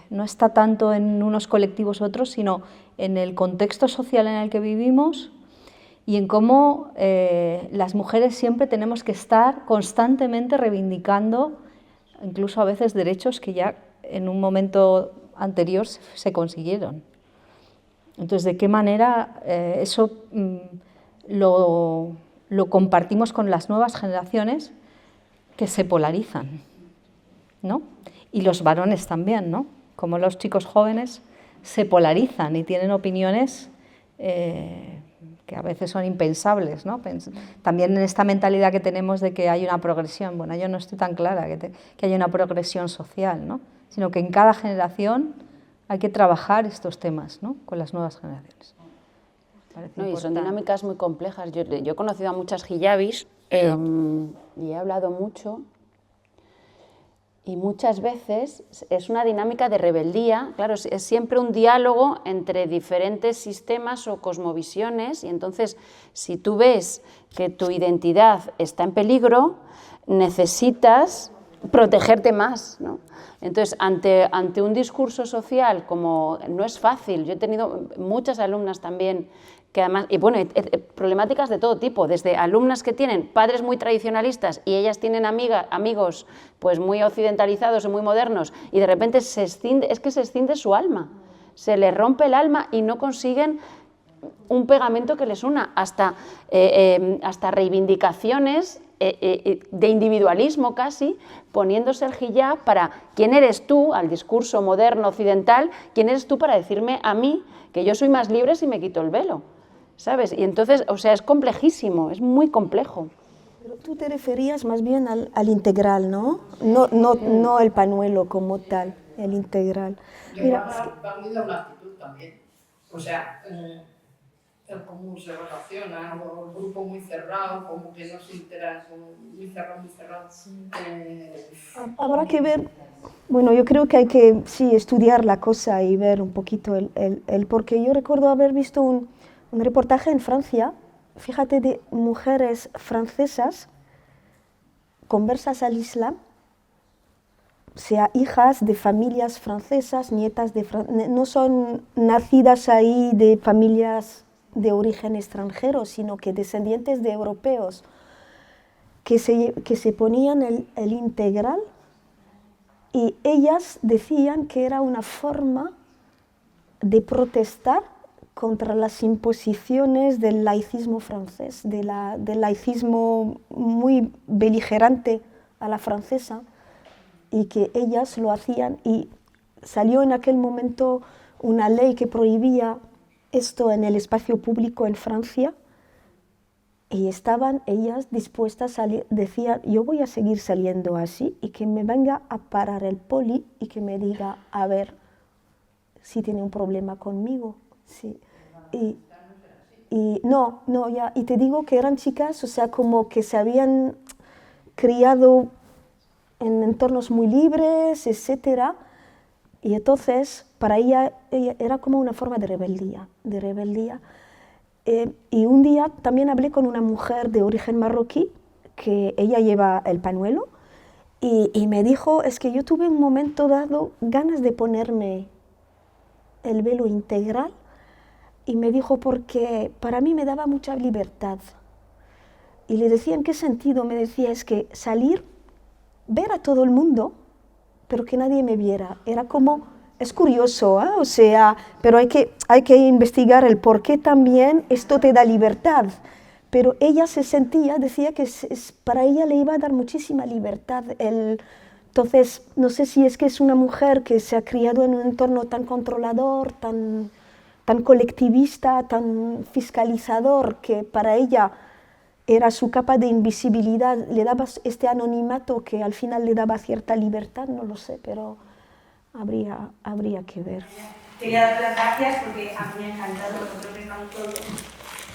no está tanto en unos colectivos u otros, sino en el contexto social en el que vivimos y en cómo las mujeres siempre tenemos que estar constantemente reivindicando, incluso a veces derechos que ya en un momento anterior se consiguieron. Entonces, ¿de qué manera eso lo compartimos con las nuevas generaciones que se polarizan, ¿no? Y los varones también, ¿no? Como los chicos jóvenes se polarizan y tienen opiniones que a veces son impensables, ¿no? También en esta mentalidad que tenemos de que hay una progresión, bueno, yo no estoy tan clara que haya una progresión social, ¿no? Sino que en cada generación hay que trabajar estos temas, ¿no? Con las nuevas generaciones. No, y son dinámicas muy complejas. Yo he conocido a muchas hijabis y he hablado mucho, y muchas veces es una dinámica de rebeldía. Claro, es siempre un diálogo entre diferentes sistemas o cosmovisiones, y entonces si tú ves que tu identidad está en peligro, necesitas protegerte más, ¿no? Entonces, ante un discurso social como no es fácil, yo he tenido muchas alumnas también que además, y bueno, problemáticas de todo tipo, desde alumnas que tienen padres muy tradicionalistas y ellas tienen amigos pues muy occidentalizados y muy modernos, y de repente se escinde su alma, se les rompe el alma y no consiguen un pegamento que les una, hasta reivindicaciones de individualismo casi, poniéndose el hijab para quién eres tú, al discurso moderno occidental, quién eres tú para decirme a mí que yo soy más libre si me quito el velo, ¿sabes? Y entonces, o sea, es complejísimo, es muy complejo. Pero tú te referías más bien al integral, ¿no? No el pañuelo como tal, el integral. Mira, va muy de una actitud también, o sea, el cómo se relaciona, o el grupo muy cerrado, como que no se entera, muy cerrado. Habrá que ver, bueno, yo creo que hay que, sí, estudiar la cosa y ver un poquito el porque yo recuerdo haber visto un reportaje en Francia, fíjate, de mujeres francesas conversas al Islam, sea hijas de familias francesas, nietas de no son nacidas ahí de familias de origen extranjero, sino que descendientes de europeos, que se ponían el integral, y ellas decían que era una forma de protestar contra las imposiciones del laicismo francés, del laicismo muy beligerante a la francesa, y que ellas lo hacían, y salió en aquel momento una ley que prohibía esto en el espacio público en Francia, y estaban ellas dispuestas a salir, decían, yo voy a seguir saliendo así, y que me venga a parar el poli y que me diga, a ver, si tiene un problema conmigo. Sí. Y te digo que eran chicas, o sea, como que se habían criado en entornos muy libres, etcétera, y entonces para ella era como una forma de rebeldía. Y un día también hablé con una mujer de origen marroquí, que ella lleva el pañuelo, y me dijo, es que yo tuve un momento dado ganas de ponerme el velo integral, y me dijo, porque para mí me daba mucha libertad. Y le decía, ¿en qué sentido? Me decía, es que salir, ver a todo el mundo, pero que nadie me viera. Era como, es curioso, ¿eh? O sea, pero hay que investigar el por qué también esto te da libertad. Pero ella se sentía, decía que para ella le iba a dar muchísima libertad. Entonces, no sé si es que es una mujer que se ha criado en un entorno tan controlador, tan colectivista, tan fiscalizador, que para ella era su capa de invisibilidad, le daba este anonimato que al final le daba cierta libertad, no lo sé, pero habría que ver. Quería dar las gracias porque a mí me ha encantado, porque creo que estamos todos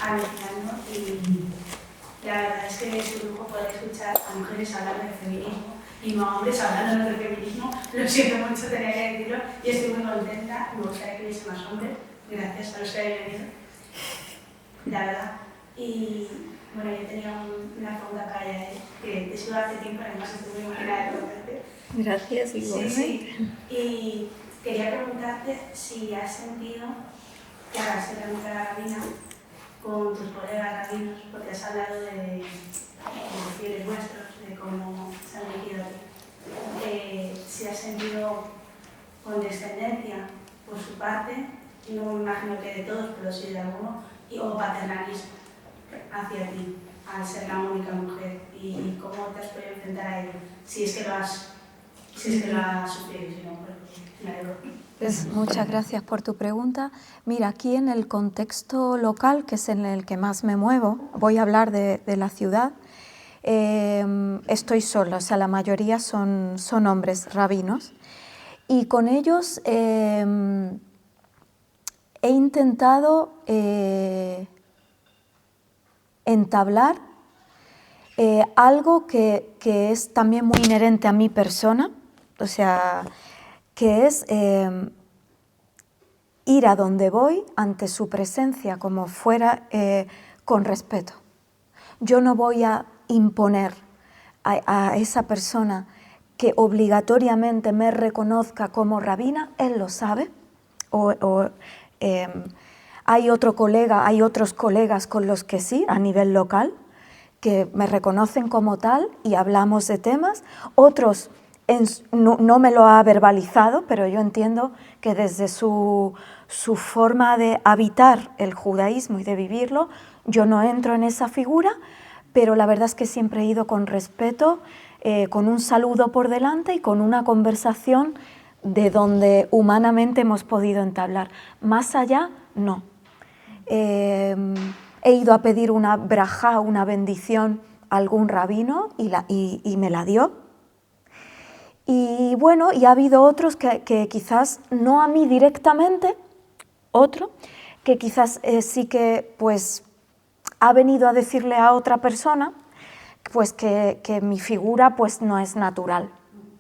alucinando, y la verdad es que es un lujo poder escuchar a mujeres hablar de feminismo y no a hombres hablando de feminismo. Lo siento mucho, tenía que decirlo, y estoy muy contenta. Me gustaría que hubiese más hombres. Gracias a los que habéis venido, la verdad. Y bueno, yo tenía una pregunta para ella, que te sigo hace tiempo, además estoy muy emocionada de conocerte. Gracias, igualmente. Sí. Y quería preguntarte si has sentido que ahora ser la mujer rabina con tus colegas rabinos, porque has hablado de los fieles vuestros, de cómo se han elegido aquí. Si has sentido condescendencia por su parte, no me imagino que de todos, pero sí de alguno, o paternalismo hacia ti, al ser la única mujer, y cómo te has podido enfrentar a ello, si es que lo has sufrido, si no, pues me alegro. Pues muchas gracias por tu pregunta. Mira, aquí en el contexto local, que es en el que más me muevo, voy a hablar de la ciudad, estoy sola, o sea, la mayoría son hombres rabinos, y con ellos he intentado entablar algo que es también muy inherente a mi persona, o sea, que es ir a donde voy ante su presencia como fuera con respeto. Yo no voy a imponer a esa persona que obligatoriamente me reconozca como rabina, él lo sabe, hay otros colegas con los que sí, a nivel local, que me reconocen como tal y hablamos de temas, otros no me lo ha verbalizado, pero yo entiendo que desde su forma de habitar el judaísmo y de vivirlo, yo no entro en esa figura, pero la verdad es que siempre he ido con respeto, con un saludo por delante y con una conversación de donde humanamente hemos podido entablar. Más allá, no. He ido a pedir una brajá, una bendición a algún rabino y me la dio. Y bueno, y ha habido otros que quizás, no a mí directamente, otro, que quizás sí que pues ha venido a decirle a otra persona pues que mi figura pues no es natural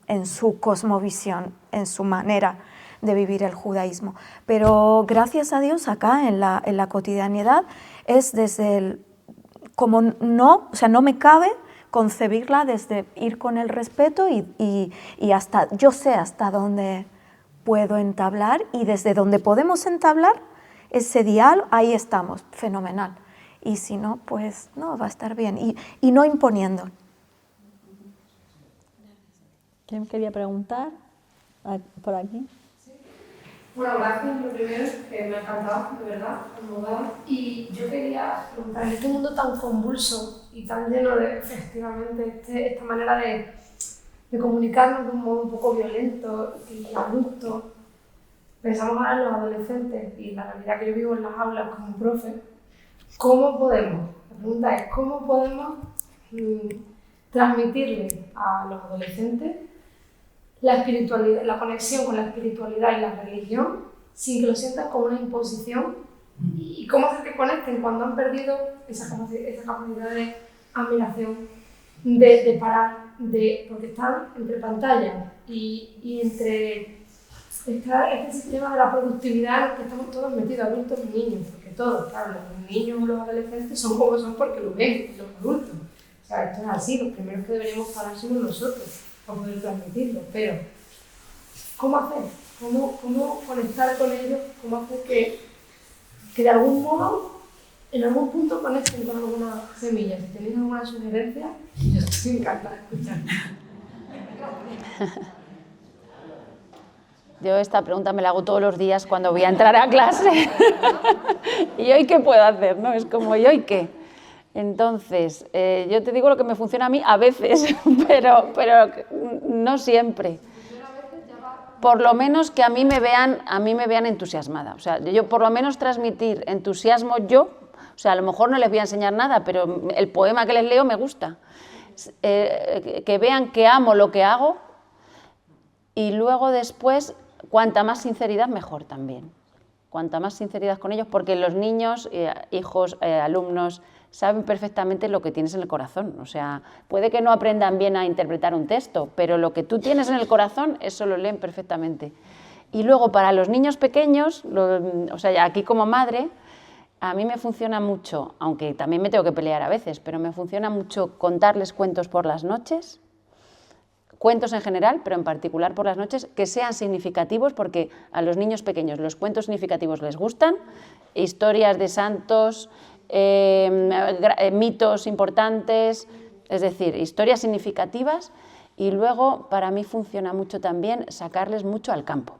en su cosmovisión, en su manera de vivir el judaísmo. Pero gracias a Dios acá en la cotidianidad es desde como no, o sea, no me cabe concebirla desde ir con el respeto y hasta, yo sé hasta dónde puedo entablar, y desde donde podemos entablar ese diálogo, ahí estamos, fenomenal. Y si no, pues no, va a estar bien. Y no imponiendo. ¿Quién quería preguntar? Por aquí. Bueno, gracias, lo primero, que me ha encantado, de verdad, como daba. Y yo quería preguntar, en este mundo tan convulso y tan lleno de, efectivamente, esta manera de comunicarnos de un modo un poco violento y abrupto, pensamos ahora en los adolescentes y la realidad que yo vivo en las aulas como profe, ¿cómo podemos? La pregunta es, ¿cómo podemos transmitirle a los adolescentes la espiritualidad, la conexión con la espiritualidad y la religión sin que lo sientan como una imposición? ¿Y cómo hacer que conecten cuando han perdido esa capacidad de admiración, de parar, porque están entre pantallas y entre este sistema de la productividad en el que estamos todos metidos, adultos y niños, porque todos, claro, los niños o los adolescentes son como son porque lo ven los adultos. O sea, esto es así, los primeros que deberíamos parar somos nosotros para poder transmitirlo, pero ¿cómo hacer? ¿Cómo conectar con ellos? ¿Cómo hacer que de algún modo, en algún punto conecten con alguna semilla? Si tenéis alguna sugerencia, yo estoy encantada de escuchar. Yo esta pregunta me la hago todos los días cuando voy a entrar a clase. ¿Y hoy qué puedo hacer? ¿No? Es como, ¿y hoy qué? Entonces, yo te digo lo que me funciona a mí a veces, pero no siempre. Por lo menos que a mí me vean entusiasmada. O sea, yo por lo menos transmitir entusiasmo yo, o sea, a lo mejor no les voy a enseñar nada, pero el poema que les leo me gusta. Que vean que amo lo que hago, y luego después, cuanta más sinceridad, mejor también. Cuanta más sinceridad con ellos, porque los niños, hijos, alumnos, saben perfectamente lo que tienes en el corazón. O sea, puede que no aprendan bien a interpretar un texto, pero lo que tú tienes en el corazón, eso lo leen perfectamente. Y luego, para los niños pequeños, o sea, aquí como madre, a mí me funciona mucho, aunque también me tengo que pelear a veces, pero me funciona mucho contarles cuentos por las noches, cuentos en general, pero en particular por las noches, que sean significativos, porque a los niños pequeños los cuentos significativos les gustan, historias de santos, mitos importantes, es decir, historias significativas. Y luego para mí funciona mucho también sacarles mucho al campo,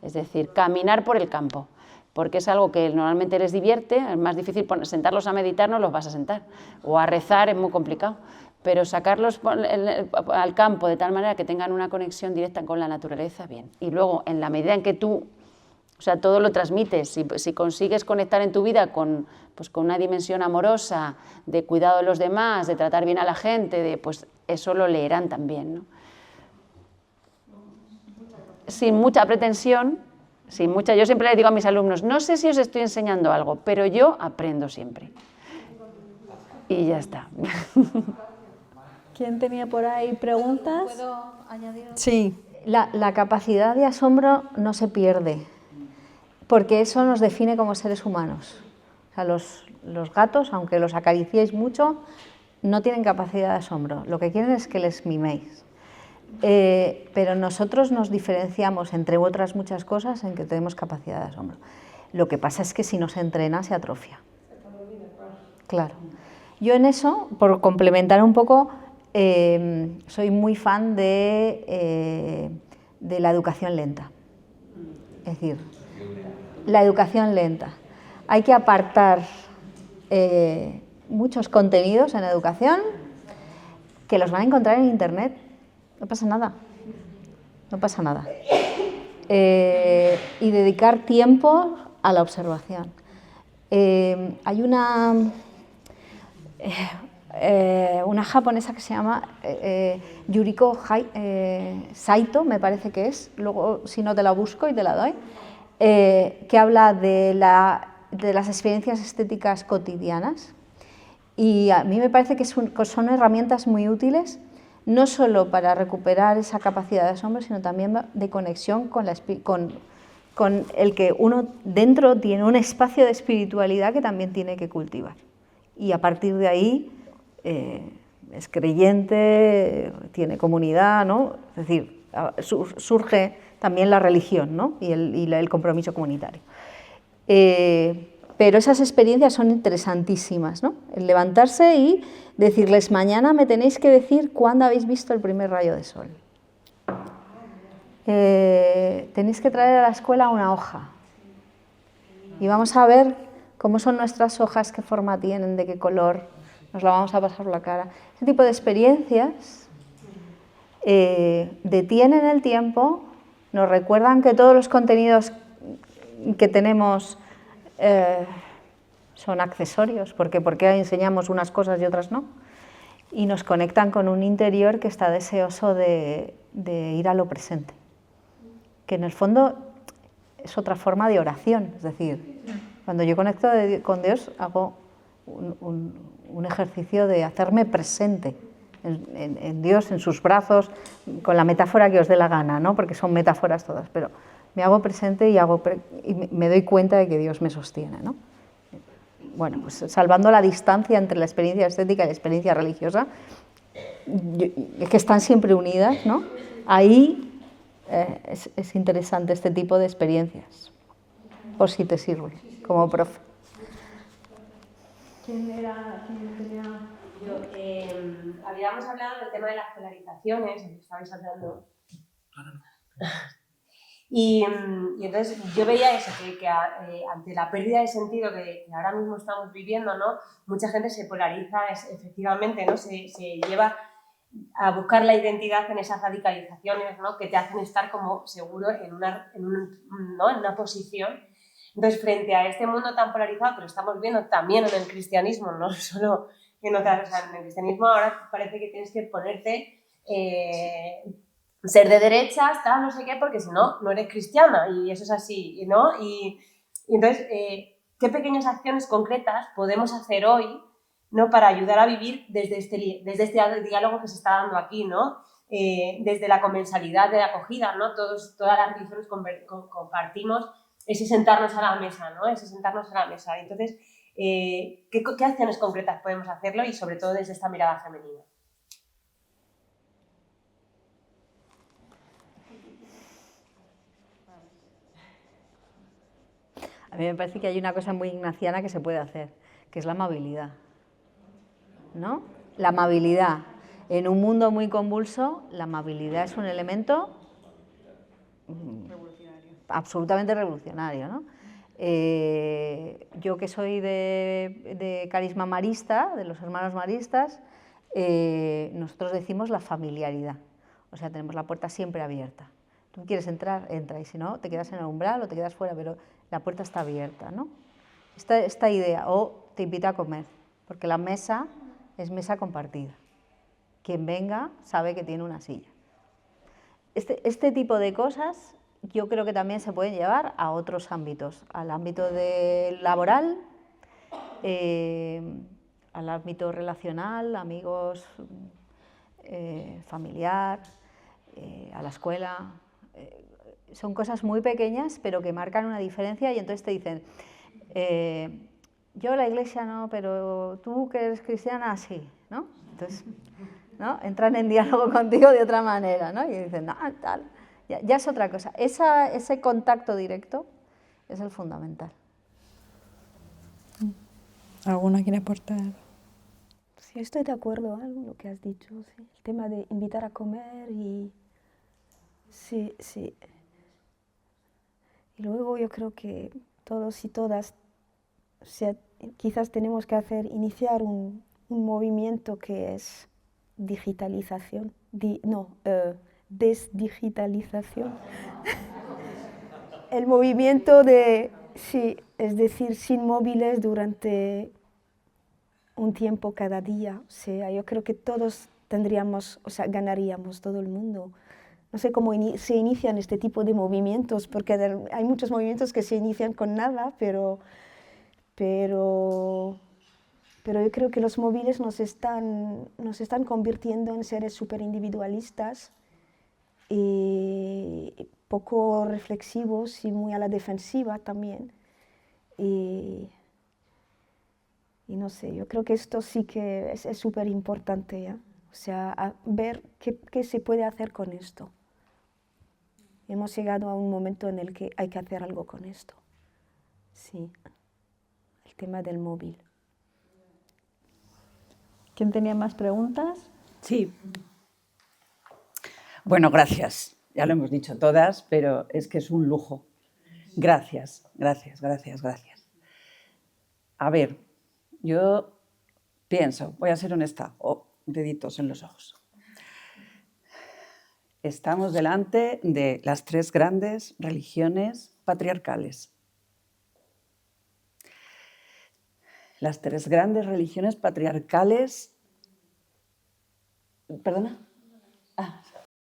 es decir, caminar por el campo, porque es algo que normalmente les divierte. Es más difícil sentarlos a meditar, no los vas a sentar, o a rezar es muy complicado, pero sacarlos al campo de tal manera que tengan una conexión directa con la naturaleza, bien. Y luego, en la medida en que tú, o sea, todo lo transmites, si consigues conectar en tu vida con una dimensión amorosa, de cuidado de los demás, de tratar bien a la gente, pues eso lo leerán también, ¿no? Sin mucha pretensión, yo siempre les digo a mis alumnos, no sé si os estoy enseñando algo, pero yo aprendo siempre. Y ya está. ¿Quién tenía por ahí preguntas? ¿Puedo añadir? Sí. La capacidad de asombro no se pierde, porque eso nos define como seres humanos. O sea, los gatos, aunque los acariciéis mucho, no tienen capacidad de asombro. Lo que quieren es que les miméis. Pero nosotros nos diferenciamos, entre otras muchas cosas, en que tenemos capacidad de asombro. Lo que pasa es que si no se entrena, se atrofia. Claro. Yo en eso, por complementar un poco, soy muy fan de la educación lenta. Es decir, la educación lenta. Hay que apartar muchos contenidos en educación que los van a encontrar en Internet. No pasa nada. No pasa nada. Y dedicar tiempo a la observación. Hay una japonesa que se llama Yuriko Saito, me parece que es, luego si no te la busco y te la doy, que habla de las experiencias estéticas cotidianas, y a mí me parece que son herramientas muy útiles, no solo para recuperar esa capacidad de asombro, sino también de conexión con el que uno dentro tiene un espacio de espiritualidad que también tiene que cultivar. Y a partir de ahí es creyente, tiene comunidad, ¿no? Es decir, surge también la religión, ¿no? y el compromiso comunitario. Pero esas experiencias son interesantísimas, ¿no? El levantarse y decirles, mañana me tenéis que decir cuándo habéis visto el primer rayo de sol. Tenéis que traer a la escuela una hoja y vamos a ver cómo son nuestras hojas, qué forma tienen, de qué color, nos la vamos a pasar por la cara. Ese tipo de experiencias detienen el tiempo, nos recuerdan que todos los contenidos que tenemos son accesorios, porque enseñamos unas cosas y otras no, y nos conectan con un interior que está deseoso de ir a lo presente, que en el fondo es otra forma de oración, es decir, cuando yo conecto con Dios hago un ejercicio de hacerme presente en Dios, en sus brazos, con la metáfora que os dé la gana, ¿no? Porque son metáforas todas, pero me hago presente y me doy cuenta de que Dios me sostiene, ¿no? Bueno, pues salvando la distancia entre la experiencia estética y la experiencia religiosa, que están siempre unidas, ¿no? Ahí es interesante este tipo de experiencias, por si te sirve, como profe. ¿Quién tenía...? Yo, habíamos hablado del tema de las polarizaciones, estabais hablando. Y entonces yo veía eso, que ante la pérdida de sentido que ahora mismo estamos viviendo, ¿no? Mucha gente se polariza, efectivamente, ¿no? Se lleva a buscar la identidad en esas radicalizaciones, ¿no? Que te hacen estar como seguro en una posición. Entonces, frente a este mundo tan polarizado, que lo estamos viendo también en el cristianismo, no solo en otras, o sea, en el cristianismo ahora parece que tienes que ponerte... ser de derechas, tal, no sé qué, porque si no, no eres cristiana, y eso es así, ¿no? Y entonces, ¿qué pequeñas acciones concretas podemos hacer hoy, ¿no? Para ayudar a vivir desde este diálogo que se está dando aquí, ¿no? Desde la comensalidad de la acogida, ¿no? Todas las religiones compartimos ese sentarnos a la mesa, ¿no? Ese sentarnos a la mesa. Entonces, ¿qué acciones concretas podemos hacerlo y sobre todo desde esta mirada femenina? A mí me parece que hay una cosa muy ignaciana que se puede hacer, que es la amabilidad, ¿no? La amabilidad. En un mundo muy convulso, la amabilidad es un elemento absolutamente revolucionario, ¿no? Yo que soy de carisma marista, de los hermanos maristas, nosotros decimos la familiaridad, o sea, tenemos la puerta siempre abierta. Tú quieres entrar, entra, y si no, te quedas en el umbral o te quedas fuera, pero la puerta está abierta, ¿no? Esta idea, o te invita a comer, porque la mesa es mesa compartida. Quien venga sabe que tiene una silla. Este tipo de cosas yo creo que también se pueden llevar a otros ámbitos, al ámbito laboral, al ámbito relacional, amigos, familiar, a la escuela. Son cosas muy pequeñas, pero que marcan una diferencia y entonces te dicen, yo la iglesia no, pero tú que eres cristiana, sí, ¿no? Entonces, ¿no? Entran en diálogo contigo de otra manera, ¿no? Y dicen, no, tal, ya es otra cosa. Ese contacto directo es el fundamental. ¿Alguna quiere aportar? Sí, estoy de acuerdo con lo que has dicho, sí. El tema de invitar a comer y... Sí, sí. Y luego yo creo que todos y todas, o sea, quizás tenemos que iniciar un movimiento que es digitalización, desdigitalización. El movimiento de, sí, es decir, sin móviles durante un tiempo cada día. O sea, yo creo que todos tendríamos, o sea, ganaríamos todo el mundo. No sé cómo se inician este tipo de movimientos, porque hay muchos movimientos que se inician con nada, pero yo creo que los móviles nos están convirtiendo en seres súper individualistas y poco reflexivos y muy a la defensiva también. Y Y no sé, yo creo que esto sí que es súper importante, ¿ya? O sea, ver qué se puede hacer con esto. Hemos llegado a un momento en el que hay que hacer algo con esto. Sí, el tema del móvil. ¿Quién tenía más preguntas? Sí. Bueno, gracias. Ya lo hemos dicho todas, pero es que es un lujo. Gracias, gracias, gracias, gracias. A ver, yo pienso, voy a ser honesta, deditos en los ojos. Estamos delante de las 3 grandes religiones patriarcales. Las 3 grandes religiones patriarcales... ¿Perdona? Ah,